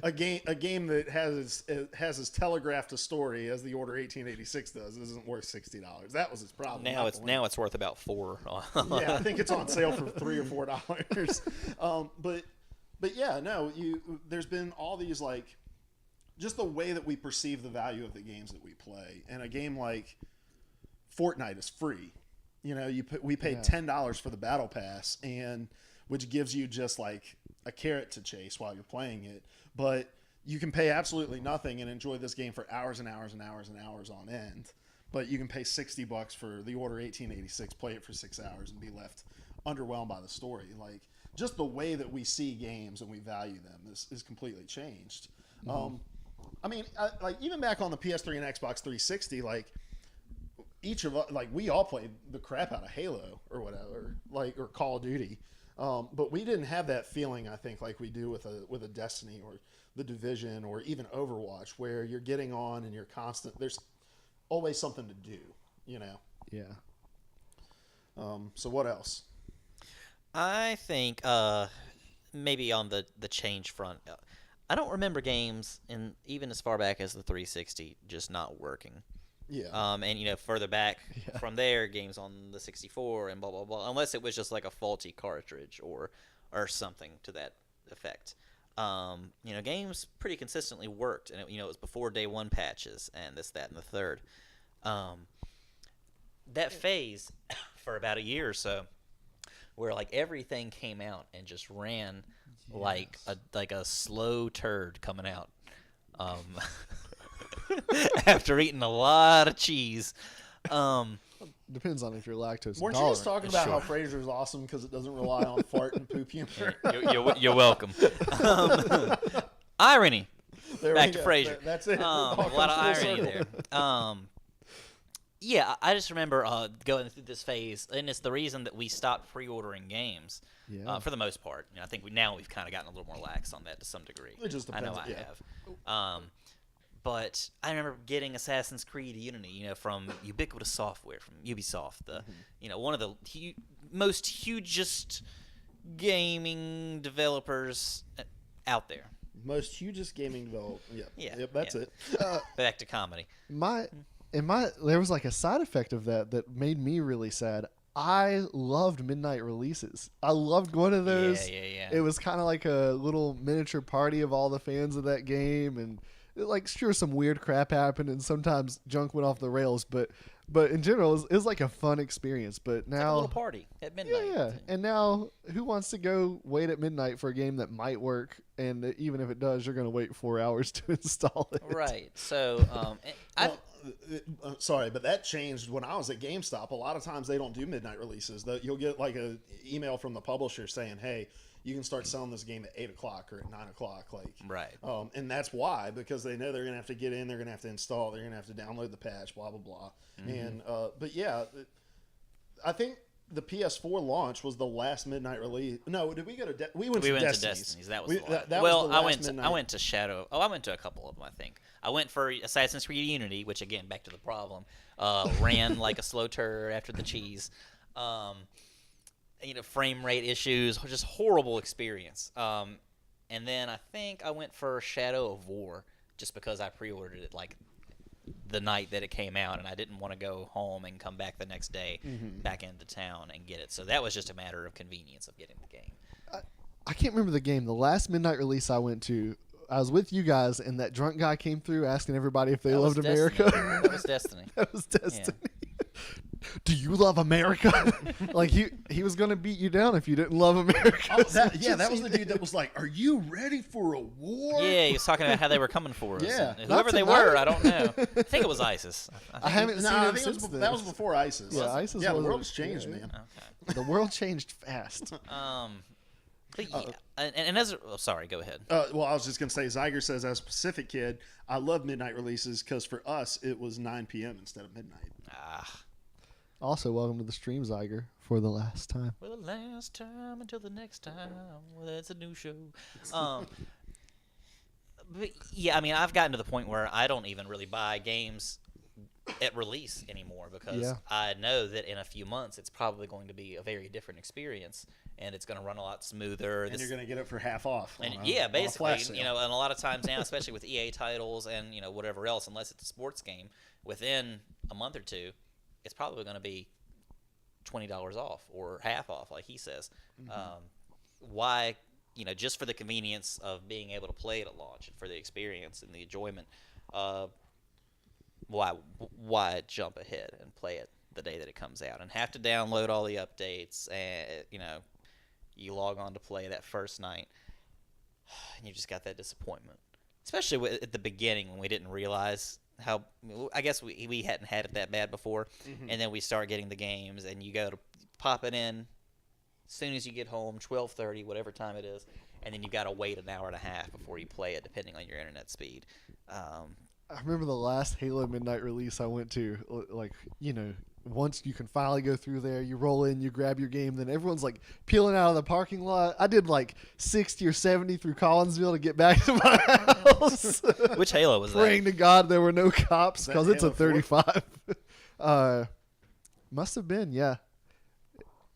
a game that has as telegraphed a story as the Order 1886 does isn't worth $60. That was its problem. Now it's worth about $4. Yeah, I think it's on sale for $3 or $4. But yeah, no, there's been all these like just the way that we perceive the value of the games that we play. And a game like Fortnite is free. We paid $10 for the battle pass, and which gives you just like a carrot to chase while you're playing it, but you can pay absolutely nothing and enjoy this game for hours and hours and hours and hours on end. But you can pay $60 for the Order 1886, play it for 6 hours, and be left underwhelmed by the story. Like just the way that we see games and we value them is completely changed. I mean, like even back on the PS3 and Xbox 360, like each of us, like we all played the crap out of Halo or whatever, like or Call of Duty. But we didn't have that feeling, I think, like we do with a Destiny or the Division or even Overwatch, where you're getting on and you're constant. There's always something to do, Yeah. So what else? I think maybe on the change front, I don't remember games, and even as far back as the 360, just not working. Yeah. And further back from there, games on the 64 and blah blah blah. Unless it was just like a faulty cartridge or something to that effect. Games pretty consistently worked, and it was before day one patches and this, that, and the third. That phase for about a year or so, where like everything came out and just ran like a slow turd coming out. After eating a lot of cheese. Depends on if you're lactose Weren't you intolerant. just talking about how Frasier's awesome because it doesn't rely on fart and poop humor? You're welcome. Irony. Back to go. Frasier. That's it. A lot of irony there. Yeah, I just remember going through this phase, and it's the reason that we stopped pre-ordering games for the most part. I think we've kind of gotten a little more lax on that to some degree. It just depends. I know I have. But I remember getting Assassin's Creed Unity, from Ubiquitous Software, from Ubisoft, one of the most hugest gaming developers out there. Most hugest gaming developer. Yeah. Yep, that's it. Back to comedy. There was like a side effect of that made me really sad. I loved midnight releases. I loved one of those. Yeah. It was kind of like a little miniature party of all the fans of that game, and like sure some weird crap happened and sometimes junk went off the rails, but in general it was like a fun experience. But now it's like a little party at midnight. Yeah. And now who wants to go wait at midnight for a game that might work, and even if it does, you're going to wait 4 hours to install it. Right. So sorry, but that changed when I was at GameStop. A lot of times they don't do midnight releases. You'll get like an email from the publisher saying, hey, you can start selling this game at 8 o'clock or at 9 o'clock. Right. And that's why, because they know they're going to have to get in, they're going to have to install, they're going to have to download the patch, blah, blah, blah. Mm-hmm. And, but yeah, I think the PS4 launch was the last midnight release. No, did we go to? We went We to went Destiny's. to Destiny's. That was the last. That Well, was the last midnight. I went to Shadow. Oh, I went to a couple of them. I think I went for Assassin's Creed Unity, which again, back to the problem, ran like a slow turd after the cheese. Frame rate issues, just horrible experience. And then I think I went for Shadow of War just because I pre-ordered it like the night that it came out, and I didn't want to go home and come back the next day back into town and get it. So that was just a matter of convenience of getting the game. I can't remember the game. The last midnight release I went to, I was with you guys, and that drunk guy came through asking everybody if they That was loved America. Destiny. That was Destiny. That was Destiny. Do you love America? Like he was gonna beat you down if you didn't love America. Oh, that was the dude that was like, "Are you ready for a war?" Yeah, he was talking about how they were coming for us. Yeah. And Not whoever they tonight. were, I don't know. I think it was ISIS. I haven't No, seen I him think since then. that was before ISIS. Yeah, ISIS. Yeah, the wasn't- world's changed, yeah. man. Okay. The world changed fast. But yeah, and as sorry, go ahead. Well, I was just gonna say, Zyger says, as a Pacific kid, I love midnight releases because for us it was 9 p.m. instead of midnight. Also, welcome to the stream, Zyger, for the last time. For the last time until the next time. Well, that's a new show. But yeah, I mean, I've gotten to the point where I don't even really buy games at release anymore because I know that in a few months it's probably going to be a very different experience and it's going to run a lot smoother. And you're going to get it for half off. And on a- yeah, on a basically, flash sale. and a lot of times now, especially with EA titles and whatever else, unless it's a sports game, within a month or two, it's probably going to be $20 off or half off, like he says. Why? Just for the convenience of being able to play it at launch, for the experience and the enjoyment. Why jump ahead and play it the day that it comes out and have to download all the updates and you log on to play that first night and you just got that disappointment, especially at the beginning when we didn't realize how. I guess we hadn't had it that bad before, and then we start getting the games and you go to pop it in as soon as you get home, 12:30, whatever time it is, and then you got to wait an hour and a half before you play it, depending on your internet speed. I remember the last Halo midnight release I went to, once you can finally go through there, you roll in, you grab your game, then everyone's like peeling out of the parking lot. I did like 60 or 70 through Collinsville to get back to my house. Which Halo was that? Praying to God there were no cops because it's a Halo 35. Must have been, yeah.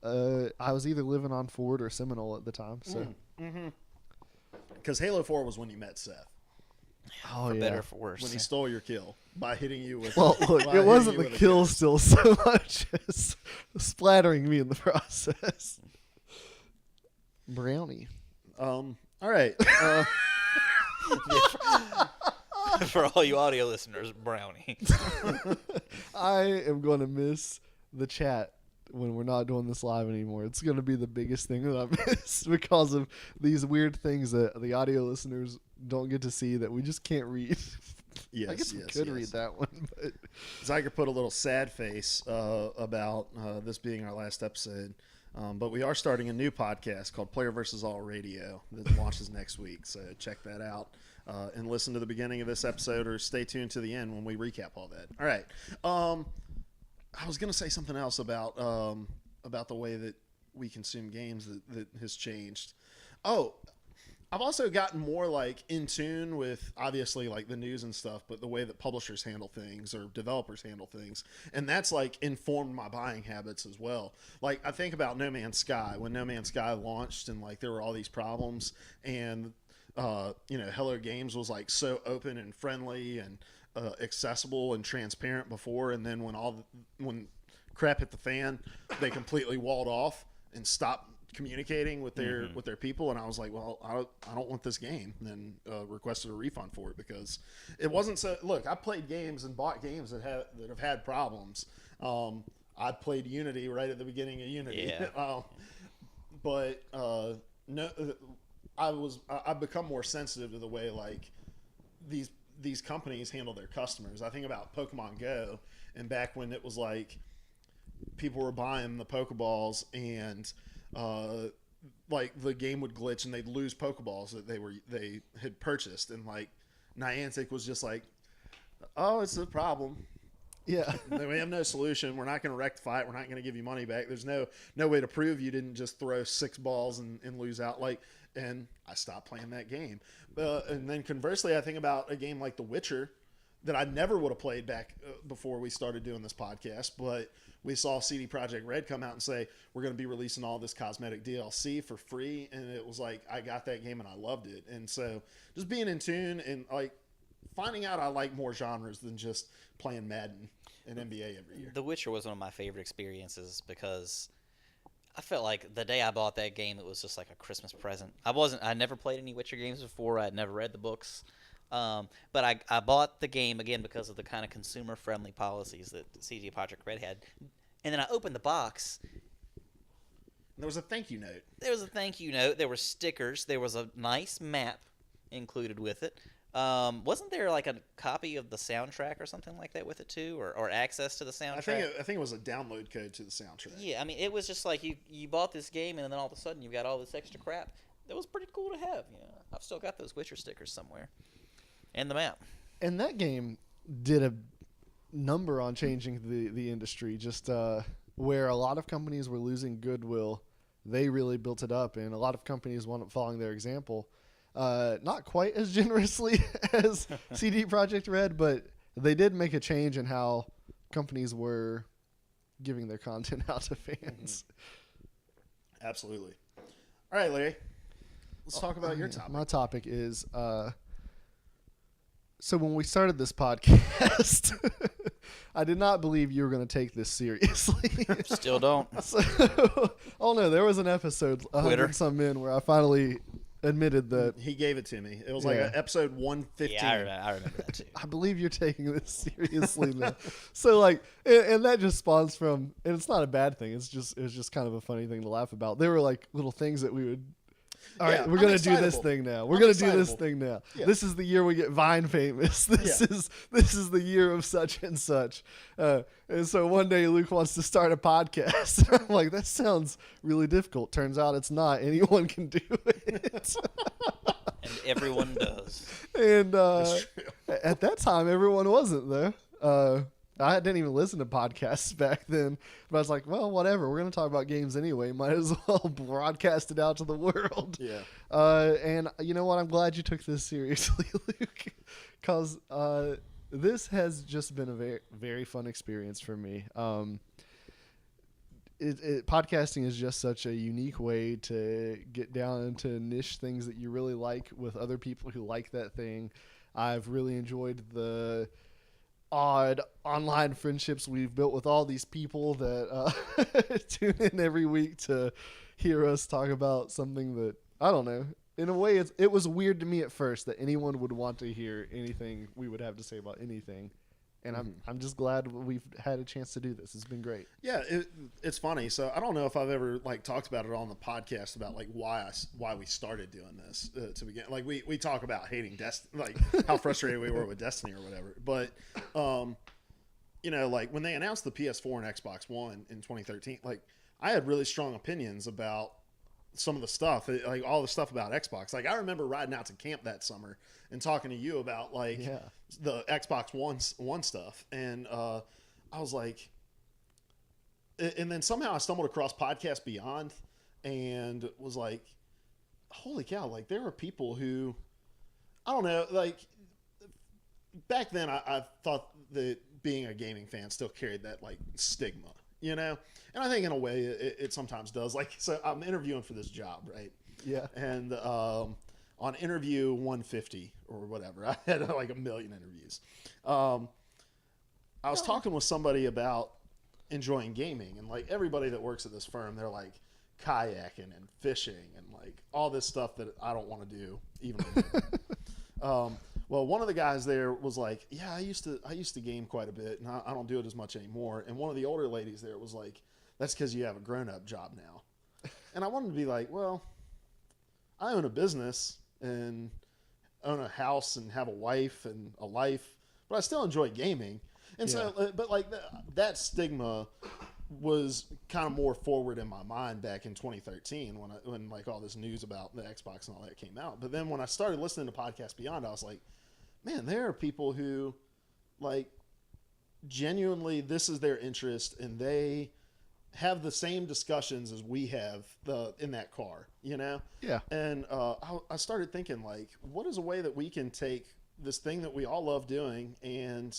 I was either living on Ford or Seminole at the time. So, Because Halo 4 was when you met Seth. oh For yeah. better or for worse. When he stole your kill by hitting you with. Well, look, by it hitting wasn't you the with a kill still so much as splattering me in the process. Brownie. All right. For all you audio listeners, Brownie. I am going to miss the chat when we're not doing this live anymore. It's going to be the biggest thing that I miss because of these weird things that the audio listeners don't get to see that we just can't read. Yes, I guess we yes, could yes. read that one, but Zyger put a little sad face about this being our last episode. But we are starting a new podcast called Player vs. All Radio that launches next week. So check that out and listen to the beginning of this episode or stay tuned to the end when we recap all that. All right. I was going to say something else about the way that we consume games that has changed. Oh, I've also gotten more like in tune with obviously like the news and stuff, but the way that publishers handle things or developers handle things. And that's like informed my buying habits as well. Like I think about No Man's Sky when No Man's Sky launched and like there were all these problems and Hello Games was like so open and friendly and accessible and transparent before. And then when crap hit the fan, they completely walled off and stopped communicating with their people, and I was like, well, I don't want this game, and then requested a refund for it because it wasn't so. Look, I played games and bought games that have had problems. I played Unity right at the beginning of Unity, but no, I've become more sensitive to the way like these companies handle their customers. I think about Pokemon Go, and back when it was like people were buying the Pokeballs and like the game would glitch and they'd lose Pokeballs that they had purchased, and like Niantic was just like, oh, it's a problem. Yeah. We have no solution. We're not going to rectify it. We're not going to give you money back. There's no way to prove you didn't just throw 6 balls and lose out. And I stopped playing that game. And then conversely, I think about a game like The Witcher that I never would have played back before we started doing this podcast, but we saw CD Projekt Red come out and say, we're going to be releasing all this cosmetic DLC for free. And it was like, I got that game and I loved it. And so just being in tune and like finding out I like more genres than just playing Madden and NBA every year. The Witcher was one of my favorite experiences because I felt like the day I bought that game, it was just like a Christmas present. I never played any Witcher games before. I had never read the books. But I bought the game again because of the kind of consumer-friendly policies that CD Projekt Red had. And then I opened the box. There was a thank you note. There were stickers. There was a nice map included with it. Wasn't there like a copy of the soundtrack or something like that with it too, or access to the soundtrack? I think it was a download code to the soundtrack. Yeah, I mean, it was just like you bought this game and then all of a sudden you got all this extra crap. That was pretty cool to have. Yeah, I've still got those Witcher stickers somewhere. And the map. And that game did a number on changing the industry. Just where a lot of companies were losing goodwill, they really built it up, and a lot of companies wound up following their example. Not quite as generously as CD Projekt Red, but they did make a change in how companies were giving their content out to fans. Absolutely. All right, Larry. Let's talk about your topic. My topic is so when we started this podcast, I did not believe you were going to take this seriously. Still don't. Oh no, there was an episode 100 some in where I finally admitted that he gave it to me. It was like episode 115. Yeah, I remember that too. I believe you're taking this seriously now. So like, and that just spawns from, and it's not a bad thing. It was just kind of a funny thing to laugh about. There were like little things that we would. All right, we're going to do this thing now. We're going to do this thing now. Yeah. This is the year we get Vine famous. This is the year of such and such. And so one day Luke wants to start a podcast. I'm like, that sounds really difficult. Turns out it's not. Anyone can do it. And everyone does. And at that time, everyone wasn't, though. I didn't even listen to podcasts back then, but I was like, well, whatever. We're going to talk about games anyway. Might as well broadcast it out to the world. Yeah. And you know what? I'm glad you took this seriously, Luke, because this has just been a very, very fun experience for me. Podcasting is just such a unique way to get down into niche things that you really like with other people who like that thing. I've really enjoyed the odd online friendships we've built with all these people that tune in every week to hear us talk about something that, I don't know, in a way it was weird to me at first that anyone would want to hear anything we would have to say about anything. And I'm just glad we've had a chance to do this. It's been great. Yeah, it's funny. So I don't know if I've ever like talked about it on the podcast about like why we started doing this to begin. Like we talk about hating Destiny, like how frustrated we were with Destiny or whatever. But you know, like when they announced the PS4 and Xbox One in 2013, like I had really strong opinions about some of the stuff, like all the stuff about Xbox. Like I remember riding out to camp that summer and talking to you about like the Xbox One stuff, and I was like, and then somehow I stumbled across Podcast Beyond and was like, holy cow! Like there are people who, I don't know, like back then I thought that being a gaming fan still carried that like stigma. You know, and I think in a way it sometimes does. Like, so I'm interviewing for this job, right? Yeah. And on interview 150 or whatever, I had like a million interviews. I was talking with somebody about enjoying gaming, and like everybody that works at this firm, they're like kayaking and fishing and like all this stuff that I don't want to do even. Well, one of the guys there was like, yeah, I used to game quite a bit, and I don't do it as much anymore. And one of the older ladies there was like, that's because you have a grown-up job now. And I wanted to be like, well, I own a business and own a house and have a wife and a life, but I still enjoy gaming. And so, but like that stigma was kind of more forward in my mind back in 2013 when like all this news about the Xbox and all that came out. But then when I started listening to Podcast Beyond, I was like, man, there are people who like genuinely this is their interest, and they have the same discussions as we have in that car, you know? Yeah. And I started thinking, like, what is a way that we can take this thing that we all love doing, and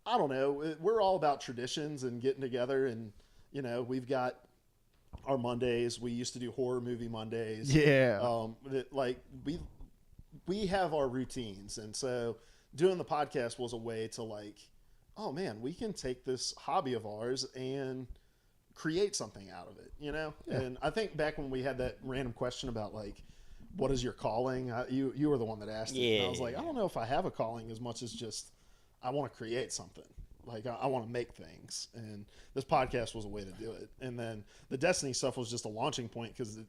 I don't know, we're all about traditions and getting together, and, you know, we've got our Mondays. We used to do horror movie Mondays. Yeah. Like, we have our routines, and so doing the podcast was a way to, like, oh man, we can take this hobby of ours and create something out of it, you know? Yeah. And I think back when we had that random question about, like, what is your calling? You were the one that asked it. And I was like, I don't know if I have a calling as much as just I want to create something. Like, I want to make things. And this podcast was a way to do it. And then the Destiny stuff was just a launching point, because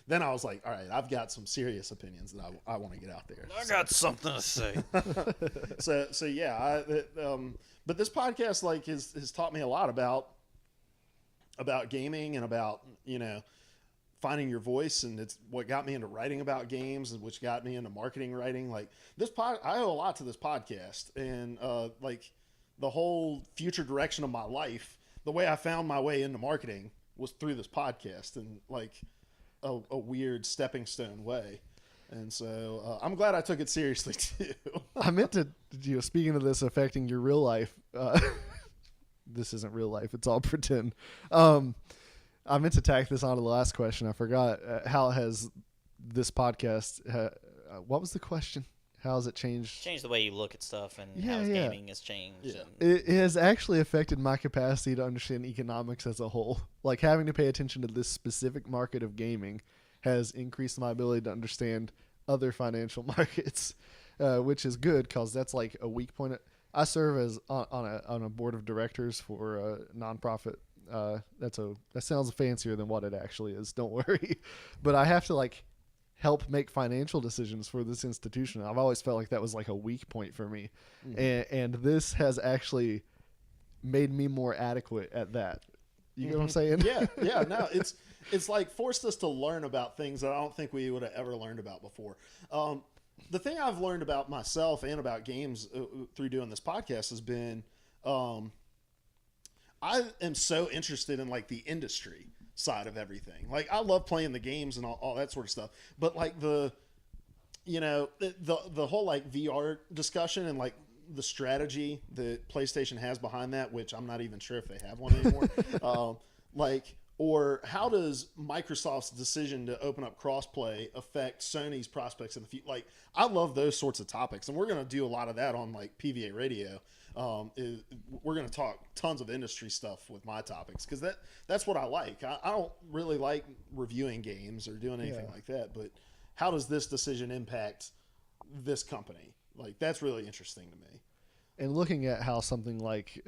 then I was like, all right, I've got some serious opinions that I want to get out there. I got something to say. So yeah, but this podcast, like, has taught me a lot about gaming and about, you know, finding your voice, and it's what got me into writing about games, and which got me into marketing writing. Like, I owe a lot to this podcast, and like the whole future direction of my life, the way I found my way into marketing was through this podcast, and like a weird stepping stone way. And so I'm glad I took it seriously too. I meant to, you know, speaking of this affecting your real life, this isn't real life, it's all pretend. I meant to tack this onto the last question. I forgot. How has this podcast, what was the question? How has it changed? Change the way you look at stuff, and how gaming has changed. Yeah. And It has actually affected my capacity to understand economics as a whole. Like, having to pay attention to this specific market of gaming has increased my ability to understand other financial markets, which is good, because that's like a weak point. I serve as on a board of directors for a nonprofit. That sounds fancier than what it actually is. Don't worry, but I have to, like, help make financial decisions for this institution. I've always felt like that was like a weak point for me, and this has actually made me more adequate at that. You get what I'm saying? Yeah. No, it's like forced us to learn about things that I don't think we would have ever learned about before. The thing I've learned about myself and about games through doing this podcast has been, I am so interested in, like, the industry side of everything. Like, I love playing the games and all that sort of stuff, but like the whole, like, VR discussion and, like, the strategy that PlayStation has behind that, which I'm not even sure if they have one anymore. Or how does Microsoft's decision to open up crossplay affect Sony's prospects in the future? Like, I love those sorts of topics, and we're going to do a lot of that on, like, PVA Radio. We're going to talk tons of industry stuff with my topics, because that's what I like. I don't really like reviewing games or doing anything like that, but how does this decision impact this company? Like, that's really interesting to me. And looking at how something like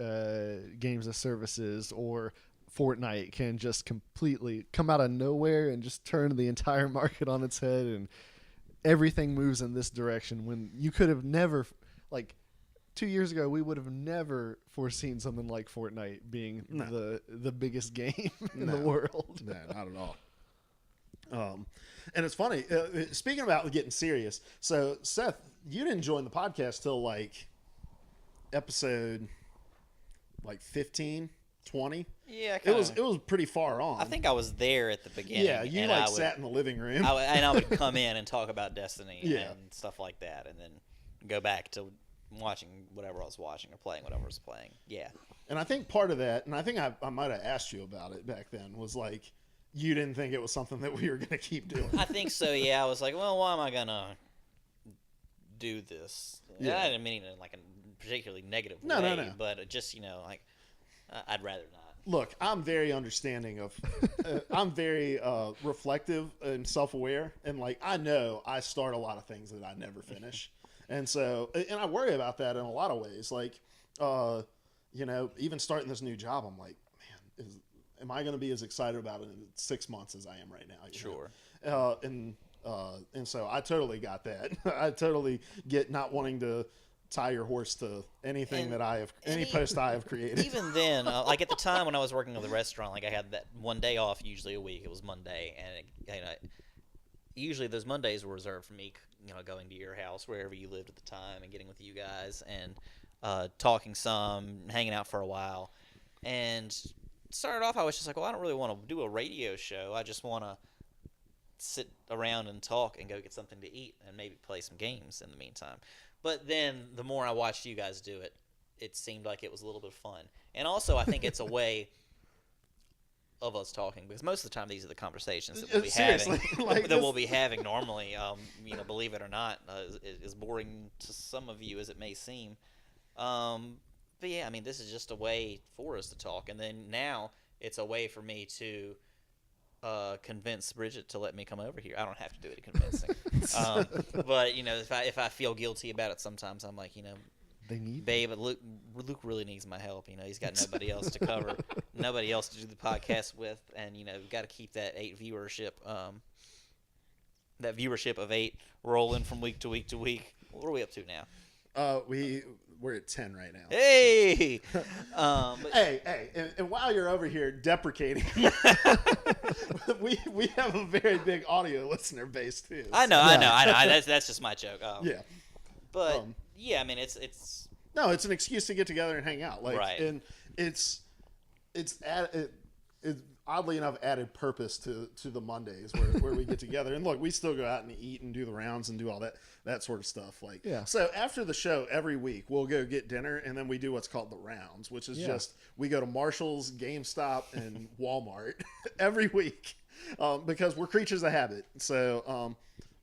games as services or Fortnite can just completely come out of nowhere and just turn the entire market on its head, and everything moves in this direction, when you could have never, like, 2 years ago, we would have never foreseen something like Fortnite being the biggest game in the world. No, not at all. And it's funny, speaking about getting serious, so Seth, you didn't join the podcast till, like, episode, like, 15, 20. yeah, It was pretty far on. I think I was there at the beginning. Yeah, you, and like, sat in the living room. I would come in and talk about Destiny Yeah. and stuff like that, and then go back to watching whatever I was watching or playing whatever I was playing. Yeah. And I think part of that, and I think I might have asked you about it back then, was, like, you didn't think it was something that we were going to keep doing. I think so, yeah. I was like, well, why am I going to do this? Yeah. I didn't mean it in, like, a particularly negative No, way, but it just, like, I'd rather not. Look, I'm very understanding of, I'm very reflective and self-aware, and, like, I know I start a lot of things that I never finish. And so, and I worry about that in a lot of ways. Like, even starting this new job, I'm like, man, am I going to be as excited about it in 6 months as I am right now? Sure. And so I totally got that. I totally get not wanting to tie your horse to anything any post I have created. Even then, like, at the time when I was working at the restaurant, like, I had that one day off usually a week. It was Monday, and usually those Mondays were reserved for me, going to your house wherever you lived at the time and getting with you guys. And talking some, hanging out for a while. And started off, I was just like, well, I don't really want to do a radio show. I just want to sit around and talk and go get something to eat and maybe play some games in the meantime. But then the more I watched you guys do it, it seemed like it was a little bit of fun. And also, I think it's a way of us talking, because most of the time these are the conversations that we'll be having we'll be having normally. Believe it or not, as boring to some of you as it may seem. But yeah, I mean, this is just a way for us to talk, and then now it's a way for me to convince Bridget to let me come over here. I don't have to do any convincing, but if I feel guilty about it, sometimes I'm like, they need babe, Luke really needs my help. He's got nobody else to cover, nobody else to do the podcast with, and we've got to keep that viewership of 8 rolling from week to week to week. What are we up to now? We're at 10 right now. Hey, hey, and while you're over here deprecating, we have a very big audio listener base too. I know. That's just my joke. Yeah, but yeah, I mean, it's no, it's an excuse to get together and hang out. Right. And it's oddly enough added purpose to the Mondays where we get together. And look, we still go out and eat and do the rounds and do all that sort of stuff. So after the show every week we'll go get dinner, and then we do what's called the rounds, which is just we go to Marshall's, GameStop, and Walmart every week because we're creatures of habit. So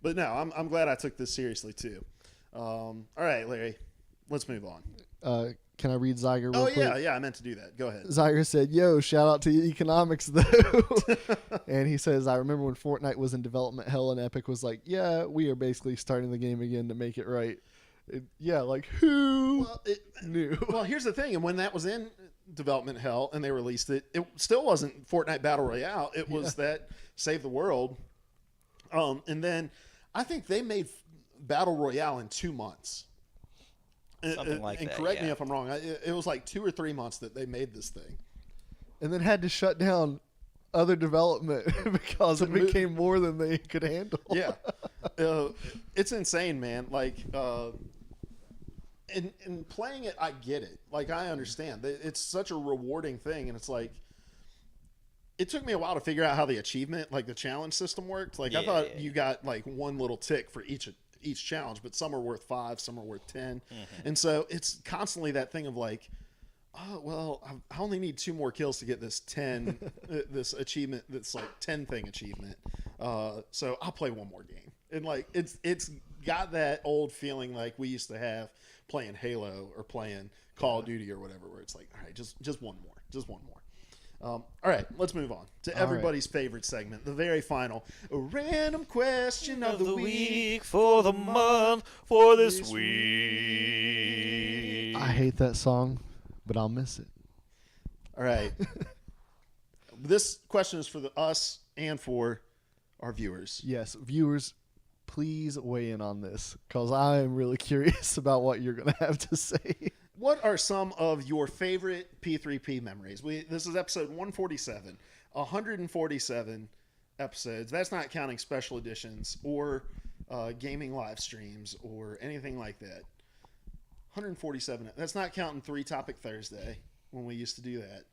but no, I'm glad I took this seriously too. All right, Larry, let's move on. Can I read Zyger real quick? Yeah, I meant to do that. Go ahead. Zyger said, yo, shout out to economics, though. And he says, I remember when Fortnite was in development hell and Epic was like, yeah, we are basically starting the game again to make it right. Who knew? Well, here's the thing. And when that was in development hell and they released it, it still wasn't Fortnite Battle Royale. It was that Save the World. And then I think they made Battle Royale in 2 months. Something like that. And correct me if I'm wrong. It was like 2 or 3 months that they made this thing, and then had to shut down other development because it became more than they could handle. Yeah, it's insane, man. In playing it, I get it. I understand. It's such a rewarding thing, and it's like it took me a while to figure out how the achievement, the challenge system worked. I thought you got one little tick for each challenge, but some are worth 5, some are worth 10. And so it's constantly that thing of I only need 2 more kills to get this 10 this achievement that's 10 thing achievement, so I'll play one more game. And it's got that old feeling like we used to have playing Halo or playing Call of Duty or whatever, where it's all right, just one more. All right, let's move on to everybody's favorite segment, the very final random question of the week for the month for this week. I hate that song, but I'll miss it. All right. This question is for us and for our viewers. Yes, viewers, please weigh in on this because I am really curious about what you're going to have to say. What are some of your favorite P3P memories? This is episode 147, 147 episodes. That's not counting special editions or gaming live streams or anything like that. 147. That's not counting 3 Topic Thursday when we used to do that.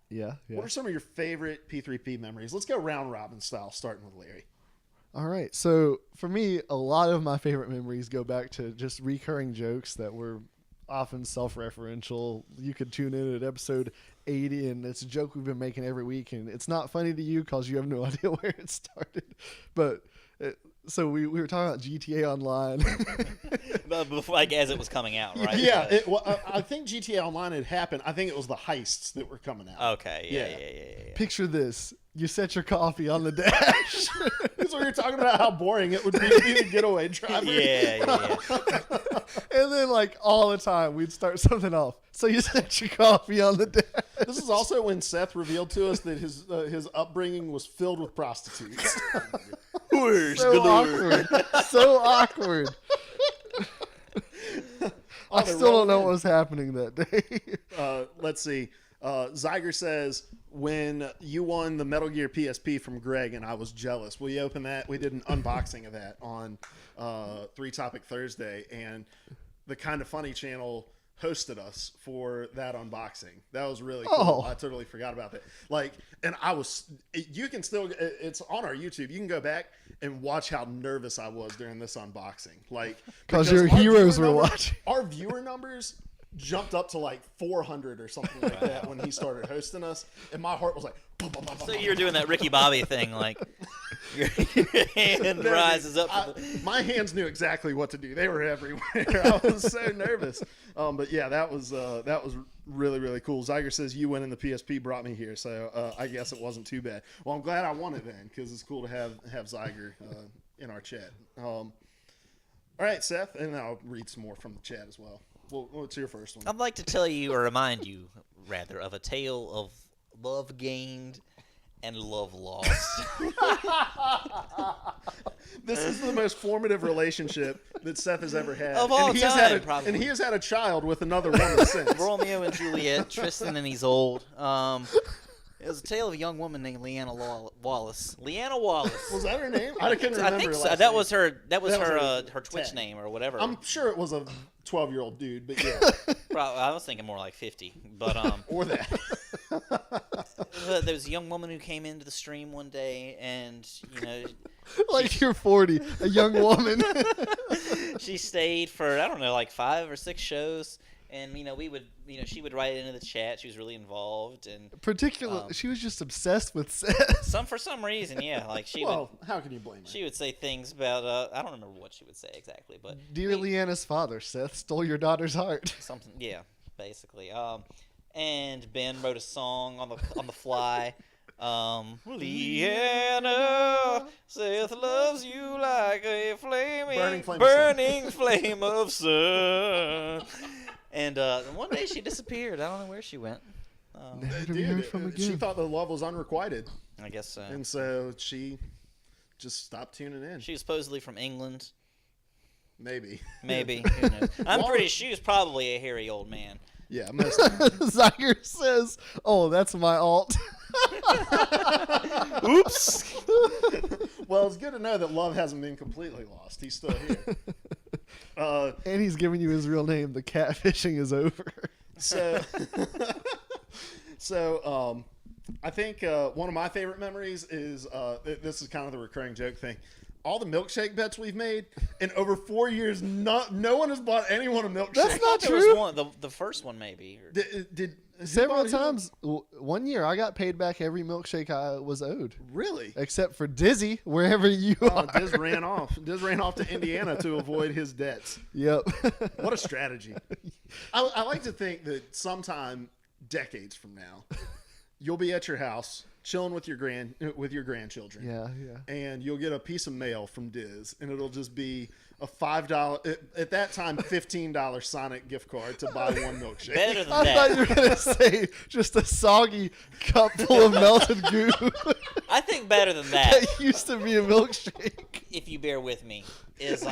Yeah. What are some of your favorite P3P memories? Let's go round robin style, starting with Larry. All right. So for me, a lot of my favorite memories go back to just recurring jokes that were often self-referential. You could tune in at episode 80 and it's a joke we've been making every week, and it's not funny to you because you have no idea where it started. But so we were talking about GTA Online. But before, as it was coming out, right? Yeah. I think GTA Online had happened. I think it was the heists that were coming out. Okay. Yeah. Picture this. You set your coffee on the dash. So we were talking about how boring it would be to be the getaway driver. Yeah. And then all the time we'd start something off. So you set your coffee on the dash. This is also when Seth revealed to us that his upbringing was filled with prostitutes. So awkward. I still don't know what was happening that day. Let's see. Zyger says, when you won the Metal Gear PSP from Greg and I was jealous. We opened that. We did an unboxing of that on 3 Topic Thursday, and the Kind of Funny channel hosted us for that unboxing. That was really cool. Oh. I totally forgot about that. And you can still, it's on our YouTube. You can go back and watch how nervous I was during this unboxing. Because your heroes were watching. Our viewer numbers jumped up to 400 or something like that when he started hosting us, and my heart was like. So you're doing that Ricky Bobby thing, your hand rises up. My hands knew exactly what to do. They were everywhere. I was so nervous. But yeah, that was really, really cool. Zyger says you winning the PSP brought me here, so I guess it wasn't too bad. Well, I'm glad I won it then, because it's cool to have Zyger in our chat. All right, Seth, and I'll read some more from the chat as well. Well, what's your first one? I'd like to tell you, or remind you, rather, of a tale of love gained and love lost. This is the most formative relationship that Seth has ever had. Of all and he time, has had probably. And he has had a child with another woman since. Romeo and Juliet, Tristan and Isolde. It was a tale of a young woman named Leanna Wallace. Leanna Wallace. Was that her name? I couldn't remember. I think her so. last That name. was her. That was her Twitch tag. name or whatever. I'm sure it was a 12-year-old dude, but yeah. I was thinking more like 50, but Or that. there was a young woman who came into the stream one day, and You're 40, a young woman. she stayed for I don't know, 5 or 6 shows. And we would, she would write into the chat. She was really involved, and Particularly, she was just obsessed with Seth. for some reason, yeah, how can you blame her? she would say things about I don't remember what she would say exactly, but Dear Leanna's father, Seth stole your daughter's heart. something, yeah, basically. And Ben wrote a song on the fly. Leanna, Seth loves you like a burning flame of sun. And one day she disappeared. I don't know where she went. Never to be heard from She again. thought the love was unrequited, I guess so. and so she just stopped tuning in. She was supposedly from England. Maybe. Maybe. Who knows? I'm pretty sure she was probably a hairy old man. Yeah, most of them. Zyger says, "Oh, that's my alt." Oops. Well, it's good to know that love hasn't been completely lost. He's still here. And he's giving you his real name. The catfishing is over. So I think one of my favorite memories is this is kind of the recurring joke thing. All the milkshake bets we've made in over 4 years, no one has bought anyone a milkshake. That's not There true. was one, the first one maybe. Did Several times. One year, I got paid back every milkshake I was owed, Really? except for Dizzy, wherever you are. Diz ran off. Diz ran off to Indiana to avoid his debts. Yep. What a strategy. I like to think that sometime, decades from now, you'll be at your house chilling with your grandchildren. Yeah. And you'll get a piece of mail from Diz, and it'll just be a $5 at that time $15 Sonic gift card to buy one milkshake. Better than I that. thought you were gonna say just a soggy cup full of melted goo I think better than that, that used to be a milkshake. if you bear with me, is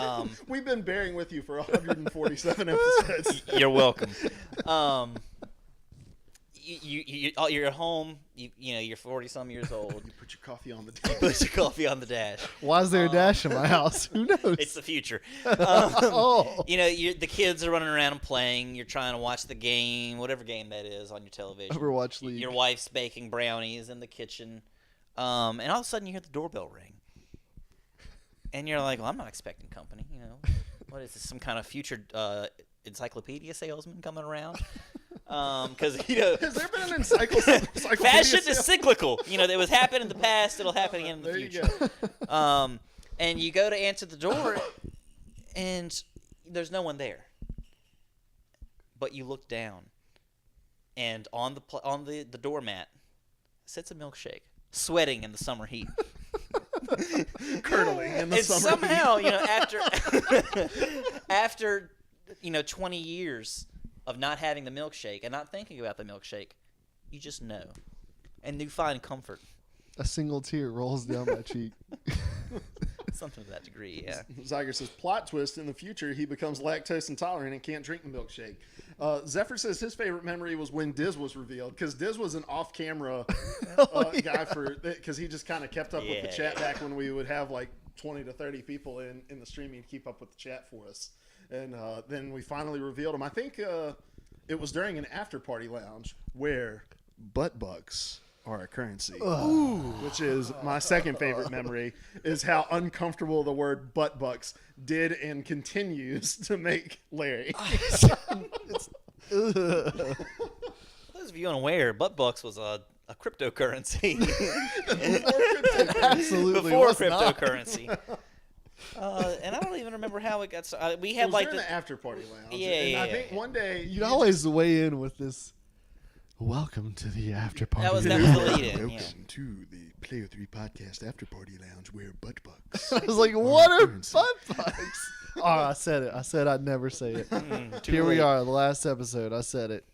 We've been bearing with you for 147 episodes. you're welcome. You're at home. You're 40-some years old. You put your coffee on the table. Put your coffee on the dash. Why is there a dash in my house? Who knows? It's the future. Oh. The kids are running around and playing. You're trying to watch the game, whatever game that is, on your television. Overwatch League. Your wife's baking brownies in the kitchen, and all of a sudden you hear the doorbell ring, and you're like, "Well, I'm not expecting company. What is this? Some kind of future encyclopedia salesman coming around?" Because Has there been an encyclopedia? fashion is cyclical. It was happened in the past. It'll happen again in the There you future. go. And you go to answer the door, and there's no one there. But you look down, and on the doormat sits a milkshake, sweating in the summer heat. Curdling in the And summer. somehow, after 20 years of not having the milkshake and not thinking about the milkshake, you just know, and you find comfort. A single tear rolls down my cheek. Something to that degree, yeah. Zyger says, plot twist, in the future, he becomes lactose intolerant and can't drink the milkshake. Zephyr says his favorite memory was when Diz was revealed, because Diz was an off-camera guy because he just kind of kept up with the chat back when we would have 20 to 30 people in the stream. He'd keep up with the chat for us. And then we finally revealed him. I think it was during an after party lounge where butt bucks are a currency. Which is my second favorite memory, is how uncomfortable the word butt bucks did and continues to make Larry. For those of you unaware, butt bucks was a cryptocurrency. Absolutely. Before was not. cryptocurrency. And I don't even remember how it got started. We It had was like during the after party lounge. Yeah, and yeah, I think yeah. one day You'd always weigh in with this. Welcome to the after party. that was the lead in. Yeah. to the Player 3 Podcast After Party Lounge where butt bucks. I was like, what are butt bucks? Oh, I said it. I said I'd never say it. Too Here we late. are, the last episode. I said it.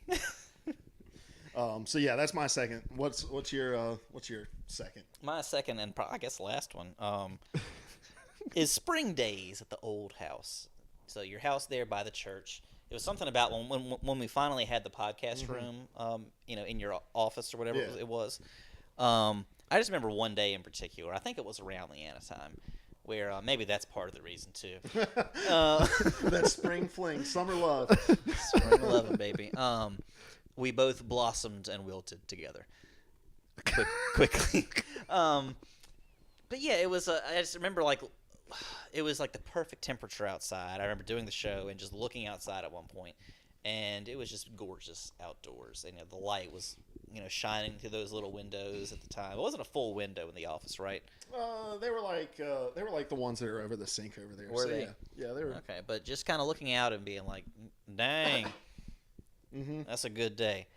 So yeah, that's my second. What's your second? My second and I guess last one is spring days at the old house. So your house there by the church. It was something about when we finally had the podcast room, in your office or whatever Yeah. it was. I just remember one day in particular. I think it was around the Anna time, where maybe that's part of the reason too. That spring fling, summer love. Spring 11, baby. We both blossomed and wilted together quickly. But yeah, it was. I just remember it was like the perfect temperature outside. I remember doing the show and just looking outside at one point, and it was just gorgeous outdoors. And the light was, shining through those little windows at the time. It wasn't a full window in the office, right? They were like the ones that are over the sink over there. Were So, they? Yeah, they were. Okay, but just kind of looking out and being like, dang, that's a good day,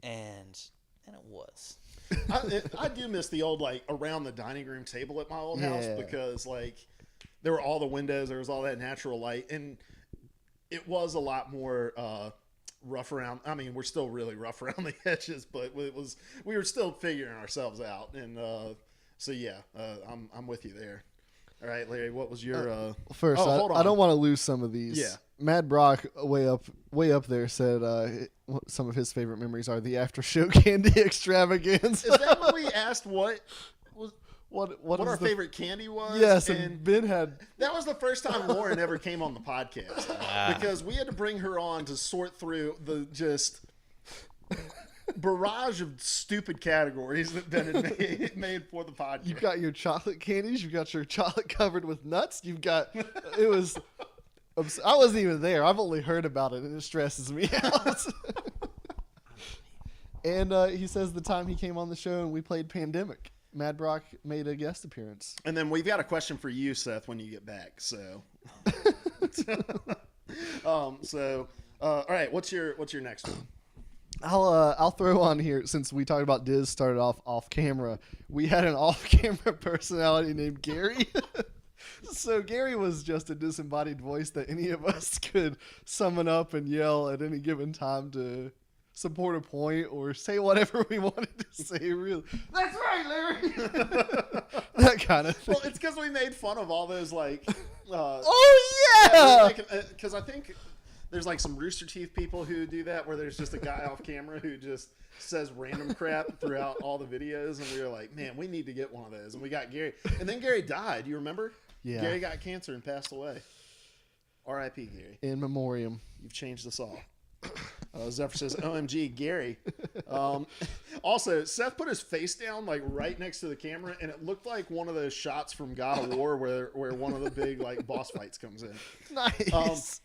and it was. I do miss the old around the dining room table at my old house Yeah. because there were all the windows, there was all that natural light, and it was a lot more rough around. I mean, we're still really rough around the edges, but we were still figuring ourselves out, and so yeah, I'm with you there. All right, Larry, what was your First, hold on. I don't want to lose some of these. Yeah. Mad Brock, way up there, said some of his favorite memories are the after show candy extravaganza. Is that when we asked what what our is the- favorite candy was? Yes, and Ben had. that was the first time Lauren ever came on the podcast because we had to bring her on to sort through the just barrage of stupid categories that Ben had made for the podcast. You've got your chocolate candies. You've got your chocolate covered with nuts. You've got. It was. I wasn't even there. I've only heard about it, and it stresses me out. And he says the time he came on the show and we played Pandemic, Mad Brock made a guest appearance. And then we've got a question for you, Seth, when you get back. So, all right, what's your next one? I'll throw on here, since we talked about Diz started off camera. We had an off camera personality named Gary. So Gary was just a disembodied voice that any of us could summon up and yell at any given time to support a point or say whatever we wanted to say. Really, that's right, Larry. That kind of thing. Well, it's because we made fun of all those Oh yeah. because I think there's some Rooster Teeth people who do that, where there's just a guy off camera who just says random crap throughout all the videos, and we were like, man, we need to get one of those. And we got Gary, and then Gary died. You remember? Yeah. Gary got cancer and passed away. R.I.P. Gary. In memoriam. You've changed us all. Zephyr says, "OMG, Gary." Also, Seth put his face down right next to the camera, and it looked like one of those shots from God of War where one of the big boss fights comes in. Nice.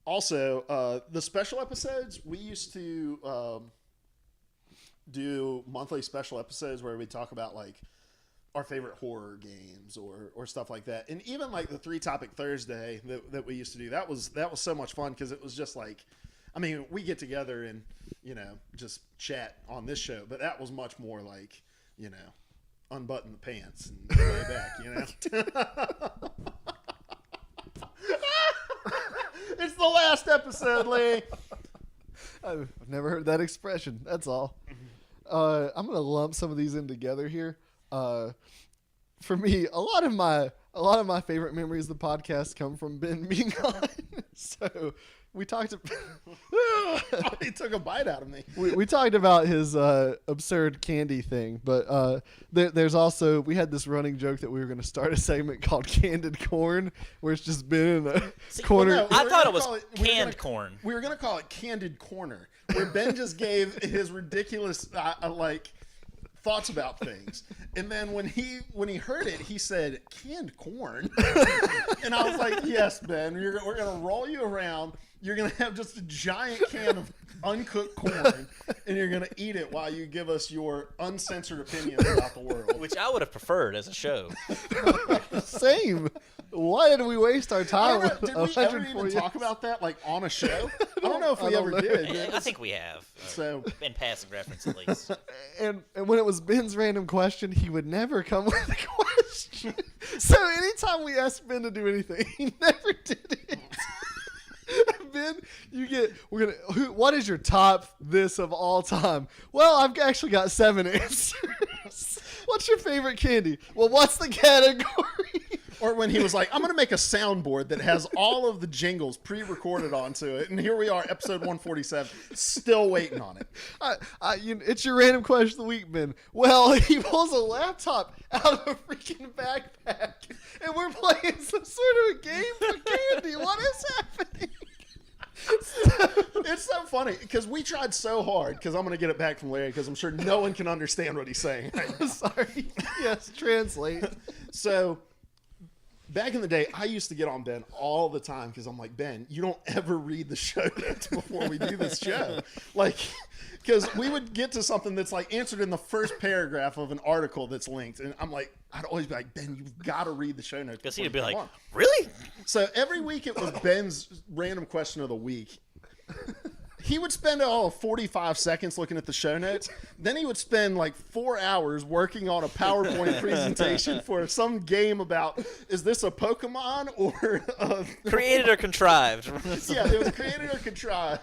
Also, the special episodes, we used to do monthly special episodes where we talk about our favorite horror games or stuff like that. And even the 3-Topic Thursday that we used to do, that was so much fun because it was just we get together and, just chat on this show, but that was much more unbutton the pants and lay back, It's the last episode, Lee. I've never heard that expression. That's all. I'm gonna lump some of these in together here. For me, a lot of my favorite memories of the podcast come from Ben being on. So we talked. He took a bite out of me. We talked about his absurd candy thing, but there's also, we had this running joke that we were going to start a segment called Candid Corn, where it's just been in a corner. Well, no, I we were thought gonna it was call canned corn. We were going to call it Candid Corner. where Ben just gave his ridiculous thoughts about things, and then when he heard it, he said canned corn, and I was like, yes, Ben, we're gonna roll you around. You're gonna have just a giant can of uncooked corn, and you're gonna eat it while you give us your uncensored opinions about the world. Which I would have preferred as a show. Same. Why did we waste our time? Did we ever even talk about that on a show? I don't know if we ever did. I think we have. So in passing reference, at least. And when it was Ben's random question, he would never come with a question. So anytime we asked Ben to do anything, he never did it. Ben, what is your top this of all time? Well, I've actually got 7 answers. What's your favorite candy? Well, what's the category? Or when he was like, I'm going to make a soundboard that has all of the jingles pre-recorded onto it. And here we are, episode 147, still waiting on it. It's your random question of the week, Ben. Well, he pulls a laptop out of a freaking backpack, and we're playing some sort of a game for candy. What is happening? It's so funny because we tried so hard, because I'm going to get it back from Larry because I'm sure no one can understand what he's saying. Sorry. Yes, translate. So back in the day, I used to get on Ben all the time because I'm like, Ben, you don't ever read the show notes before we do this show. Because we would get to something that's answered in the first paragraph of an article that's linked. And I'm like, I'd always be like, Ben, you've got to read the show notes. Because he'd be like, really? So every week it was Ben's random question of the week. He would spend all of 45 seconds looking at the show notes. Then he would spend 4 hours working on a PowerPoint presentation for some game about, is this a Pokemon or created or contrived? Yeah, it was created or contrived,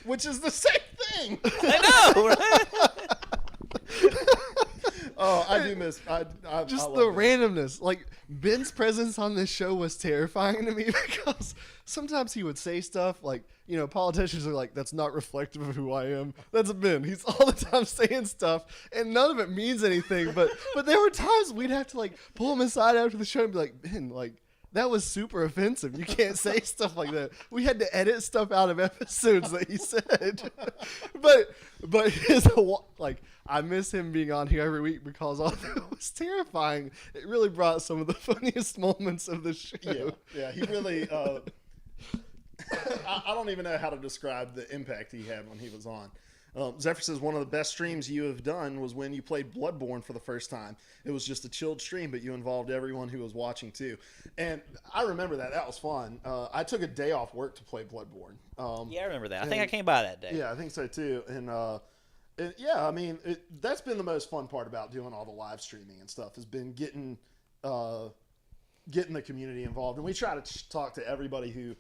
which is the same thing. I know, right? Oh, I do miss I just love the it. randomness. Ben's presence on this show was terrifying to me because sometimes he would say stuff politicians are like, that's not reflective of who I am. That's Ben. He's all the time saying stuff, and none of it means anything. But there were times we'd have to pull him aside after the show and be like, Ben, that was super offensive. You can't say stuff like that. We had to edit stuff out of episodes that he said. but his I miss him being on here every week because all that was terrifying. It really brought some of the funniest moments of the show. Yeah, he really. I don't even know how to describe the impact he had when he was on. Zephyr says one of the best streams you have done was when you played Bloodborne for the first time. It was just a chilled stream, but you involved everyone who was watching too. And I remember that. That was fun. I took a day off work to play Bloodborne. Yeah, I remember that. I think I came by that day. Yeah, I think so too. And that's been the most fun part about doing all the live streaming and stuff, has been getting the community involved. And we try to talk to everybody who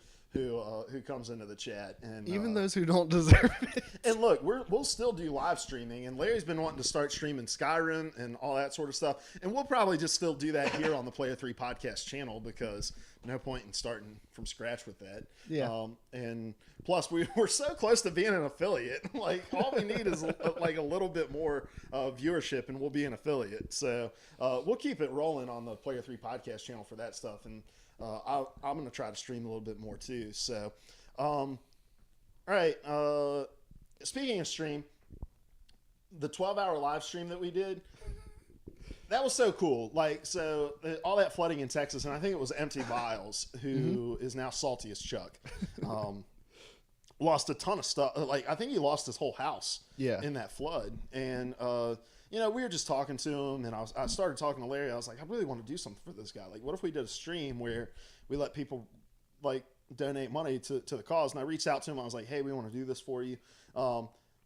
comes into the chat, and even those who don't deserve it. And look, we'll still do live streaming, and Larry's been wanting to start streaming Skyrim and all that sort of stuff, and we'll probably just still do that here on the Player 3 podcast channel, because no point in starting from scratch with that. Yeah. And plus we're so close to being an affiliate. All we need is a little bit more viewership, and we'll be an affiliate. So we'll keep it rolling on the Player 3 podcast channel for that stuff, and I'm going to try to stream a little bit more too. So, all right. Speaking of stream, the 12-hour live stream that we did, that was so cool. All that flooding in Texas, and I think it was Empty Vials, who is now Salty as Chuck, lost a ton of stuff. I think he lost his whole house in that flood. And, we were just talking to him, and I started talking to Larry. I was like, I really want to do something for this guy. What if we did a stream where we let people donate money to the cause? And I reached out to him. I was like, hey, we want to do this for you.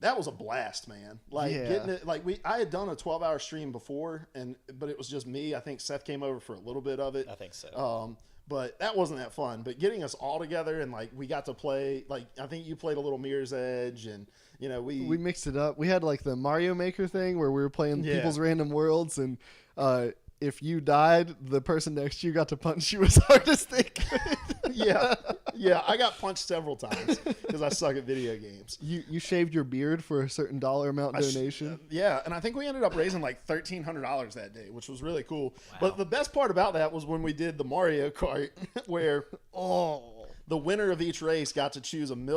That was a blast, man. Getting it, I had done a 12-hour stream before, but it was just me. I think Seth came over for a little bit of it. I think so. But that wasn't that fun. But getting us all together, and we got to play, I think you played a little Mirror's Edge, and we mixed it up. We had the Mario Maker thing where we were playing people's random worlds, and if you died, the person next to you got to punch you as hard as they could. Yeah, I got punched several times because I suck at video games. You shaved your beard for a certain dollar amount donation. Yeah, and I think we ended up raising $1,300 that day, which was really cool. Wow. But the best part about that was when we did the Mario Kart, where the winner of each race got to choose an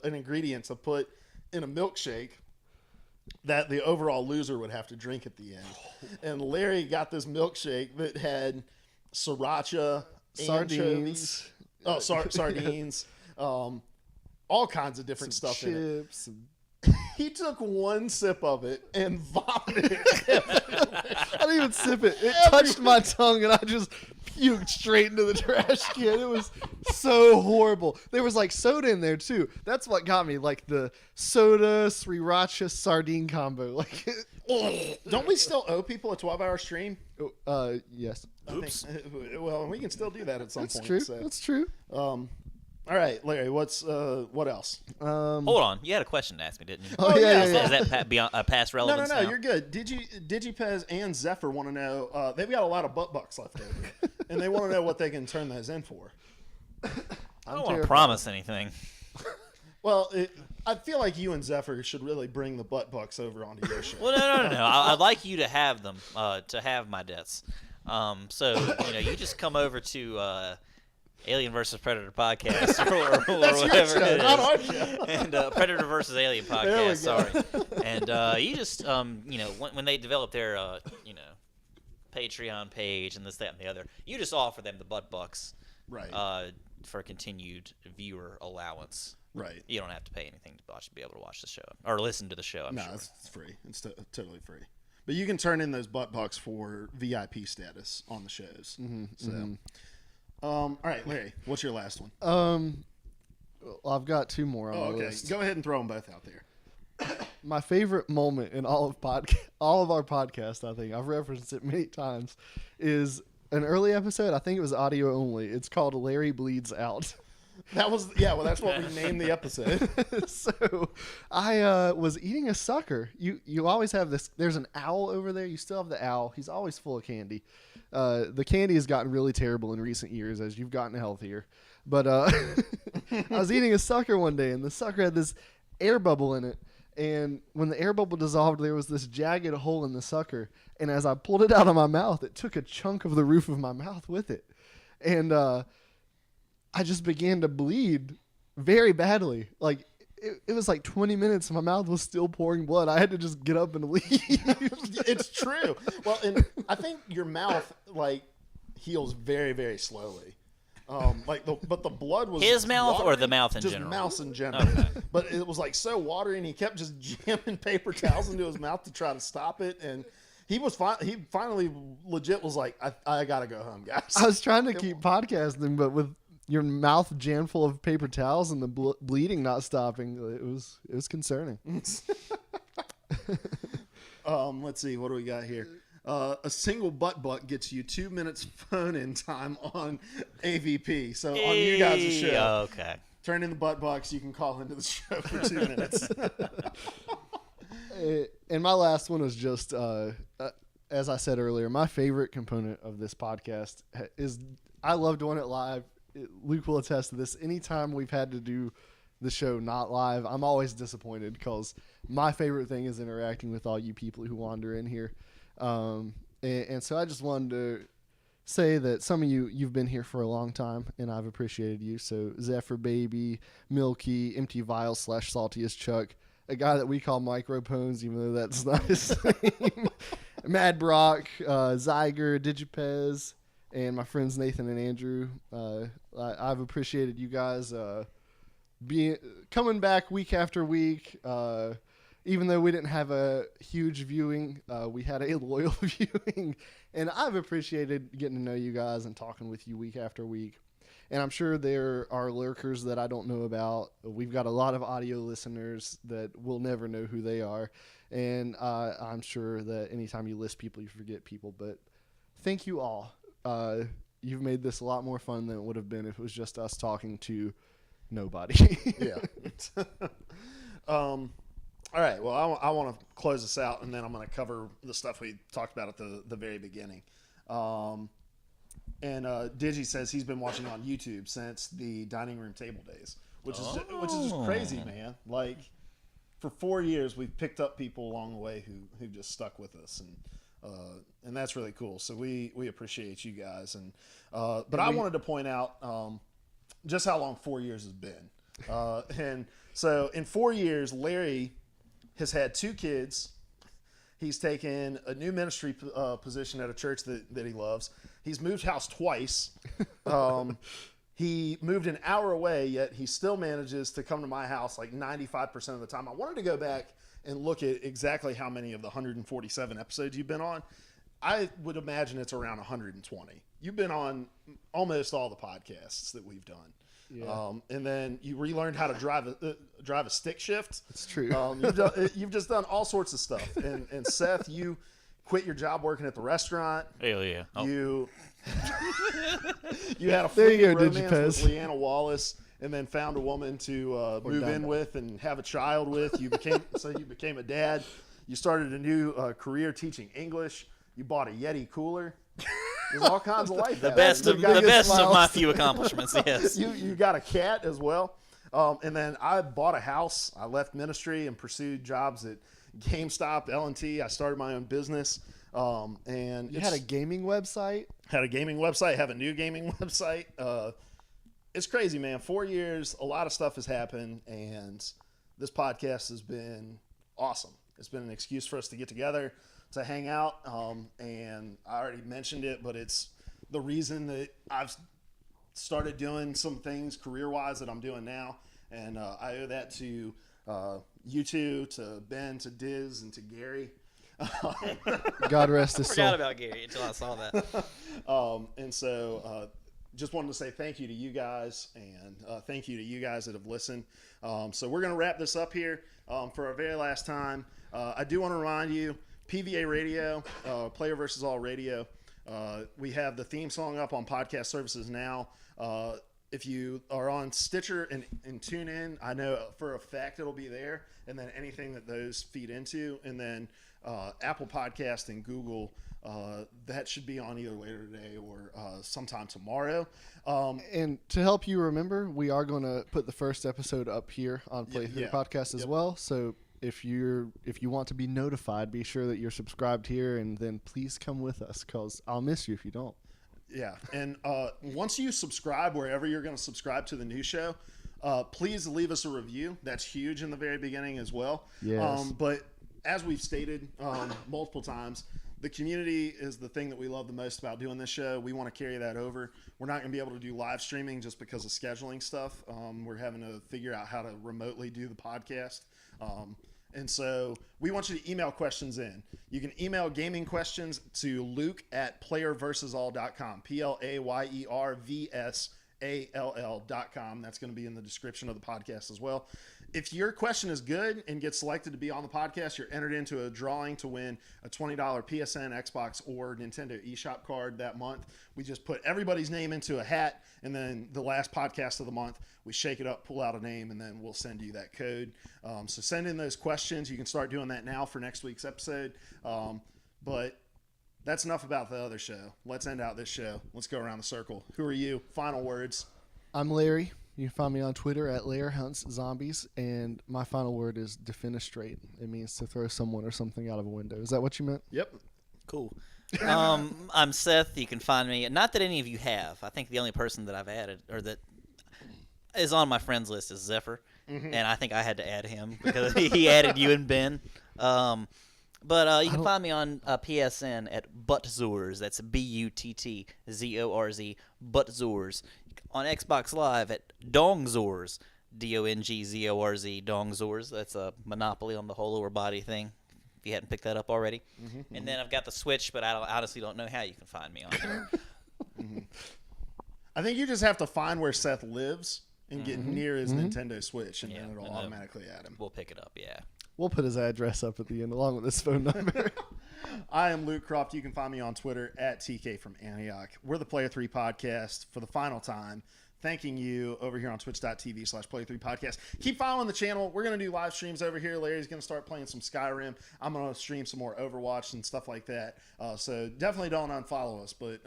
ingredient to put in a milkshake that the overall loser would have to drink at the end. And Larry got this milkshake that had sriracha, Sardines. Sardines, all kinds of different Some stuff in it. chips. He took one sip of it and vomited. I didn't even sip it. It touched my tongue, and I just puked straight into the trash can. It was so horrible. There was like soda in there too. That's what got me. Like the soda sriracha sardine combo. Like, Don't we still owe people a 12-hour stream? yes, Oops. Well, we can still do that at some that's point. true. So. That's true. All right, Larry. What else? Hold on. You had a question to ask me, didn't you? Oh, yeah. Is that beyond past relevance? No, now? you're good. DigiPez and Zephyr want to know. They've got a lot of butt bucks left over, and they want to know what they can turn those in for. I don't want to promise anything. Well, I feel like you and Zephyr should really bring the butt bucks over onto your show. Well, no. I'd like you to have them, to have my debts. So you just come over to Alien versus Predator podcast or whatever show, it is, not our show. and Predator versus Alien There we podcast. Sorry, and you just when they develop their Patreon page and this, that, and the other, you just offer them the butt bucks, Right. For continued viewer allowance. Right. You don't have to pay anything to be able to watch the show or listen to the show. I'm No, sure. it's free. It's totally free. But you can turn in those butt bucks for VIP status on the shows. All right, Larry, what's your last one? I've got two more on my Okay, list. go ahead and throw them both out there. My favorite moment in all of our podcasts, I think I've referenced it many times, is an early episode. I think it was audio only. It's called Larry Bleeds Out. Well, that's what we named the episode. So I was eating a sucker. You always have this. There's an owl over there. You still have the owl. He's always full of candy. The candy has gotten really terrible in recent years as you've gotten healthier. But I was eating a sucker one day, and the sucker had this air bubble in it. And when the air bubble dissolved, there was this jagged hole in the sucker. And as I pulled it out of my mouth, it took a chunk of the roof of my mouth with it. And I just began to bleed very badly. Like, it was like 20 minutes and my mouth was still pouring blood. I had to just get up and leave. It's true. Well, and I think your mouth heals very, very slowly. But the blood was His mouth or watery, the mouth in just general? Mouth in general. Okay. But it was so watery, and he kept just jamming paper towels into his mouth to try to stop it. And he was he finally legit was like, I gotta go home, guys. I was trying to keep podcasting, but with your mouth jammed full of paper towels and the bleeding not stopping, it was concerning. Let's see, what do we got here? A single butt gets you 2 minutes phone-in time on AVP. So on you guys' show, Okay. turn in the butt box. You can call into the show for 2 minutes. And my last one was just, as I said earlier, my favorite component of this podcast is I love doing it live. Luke will attest to this. Anytime we've had to do the show not live, I'm always disappointed because my favorite thing is interacting with all you people who wander in here. And so I just wanted to say that some of you've been here for a long time, and I've appreciated you. So Zephyr Baby, Milky, Empty Vial / Salty as Chuck, a guy that we call Micropones, even though that's not his name, Mad Brock, Zyger, Digipez, and my friends Nathan and Andrew. I've appreciated you guys coming back week after week. Even though we didn't have a huge viewing, we had a loyal viewing. And I've appreciated getting to know you guys and talking with you week after week. And I'm sure there are lurkers that I don't know about. We've got a lot of audio listeners that will never know who they are. And I'm sure that anytime you list people, you forget people. But thank you all. You've made this a lot more fun than it would have been if it was just us talking to nobody. Yeah. All right. Well, I want to close this out, and then I'm going to cover the stuff we talked about at the very beginning. And Digi says he's been watching on YouTube since the dining room table days, which is just crazy, man. Like, for 4 years, we've picked up people along the way who just stuck with us, and that's really cool. So we appreciate you guys. But I wanted to point out just how long 4 years has been. And so in 4 years, Larry has had 2 kids. He's taken a new ministry position at a church that he loves. He's moved house twice. He moved an hour away, yet he still manages to come to my house like 95% of the time. I wanted to go back and look at exactly how many of the 147 episodes you've been on. I would imagine it's around 120. You've been on almost all the podcasts that we've done. Yeah. And then you relearned how to drive a stick shift. It's true. You've just done all sorts of stuff. And Seth, you quit your job working at the restaurant. Hell yeah. Oh. You had a fleeting romance with Leanna Wallace, and then found a woman to move in with and have a child with. You became a dad. You started a new career teaching English. You bought a Yeti cooler. There's all kinds of life. The best of my few accomplishments. Yes. You got a cat as well. And then I bought a house. I left ministry and pursued jobs at GameStop, L&T. I started my own business. And you had a gaming website? Had a gaming website. Have a new gaming website. It's crazy, man. 4 years, a lot of stuff has happened, and this podcast has been awesome. It's been an excuse for us to get together, to hang out, and I already mentioned it, but it's the reason that I've started doing some things career-wise that I'm doing now, and I owe that to you two, to Ben, to Diz, and to Gary. God rest his soul. I forgot about Gary until I saw that. And so just wanted to say thank you to you guys, and thank you to you guys that have listened. So we're going to wrap this up here for our very last time. I do want to remind you, PVA Radio, Player versus All Radio. We have the theme song up on podcast services now. If you are on Stitcher and TuneIn, I know for a fact it'll be there. And then anything that those feed into. And then Apple Podcast and Google, that should be on either later today or sometime tomorrow. And to help you remember, we are going to put the first episode up here on Playthrough Podcast as well. So if you want to be notified, be sure that you're subscribed here, and then please come with us, because I'll miss you if you don't. Yeah, and once you subscribe wherever you're going to subscribe to the new show, please leave us a review. That's huge in the very beginning as well. Yes. But as we've stated multiple times, the community is the thing that we love the most about doing this show. We want to carry that over. We're not going to be able to do live streaming just because of scheduling stuff. We're having to figure out how to remotely do the podcast. And so we want you to email questions in. You can email gaming questions to luke@playerversusall.com, PLAYERVSALL.com. That's going to be in the description of the podcast as well. If your question is good and gets selected to be on the podcast, you're entered into a drawing to win a $20 PSN, Xbox, or Nintendo eShop card that month. We just put everybody's name into a hat, and then the last podcast of the month, we shake it up, pull out a name, and then we'll send you that code. So send in those questions. You can start doing that now for next week's episode. But that's enough about the other show. Let's end out this show. Let's go around the circle. Who are you? Final words. I'm Larry. You can find me on Twitter at LayerHuntsZombies, and my final word is defenestrate. It means to throw someone or something out of a window. Is that what you meant? Yep. Cool. I'm Seth. You can find me. Not that any of you have. I think the only person that I've added or that is on my friends list is Zephyr, and I think I had to add him because he added you and Ben. But you can find me on PSN at Buttzors. That's BUTTZORZ, Buttzors. On Xbox Live at Dongzors, DONGZORZ, Dongzors. That's a monopoly on the whole lower body thing, if you hadn't picked that up already. And then I've got the Switch, but I honestly don't know how you can find me on there. I think you just have to find where Seth lives and get near his Nintendo Switch, and then it'll automatically add him. We'll pick it up, yeah. We'll put his address up at the end along with his phone number. I am Luke Croft. You can find me on Twitter at TK from Antioch. We're the Player 3 Podcast for the final time. Thanking you over here on twitch.tv/Player3Podcast. Keep following the channel. We're going to do live streams over here. Larry's going to start playing some Skyrim. I'm going to stream some more Overwatch and stuff like that. So definitely don't unfollow us, but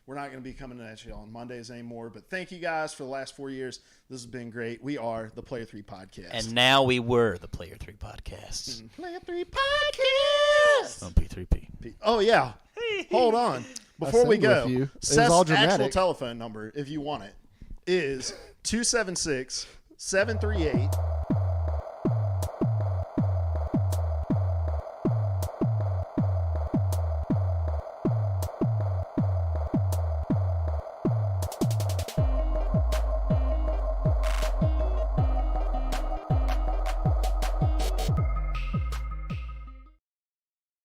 we're not going to be coming at you on Mondays anymore. But thank you guys for the last 4 years. This has been great. We are the Player 3 Podcast. And now we were the Player 3 Podcast. Player 3 Podcast! On P3P. Oh, yeah. Hold on. Before we go, Seth's actual telephone number, if you want it, is 276 738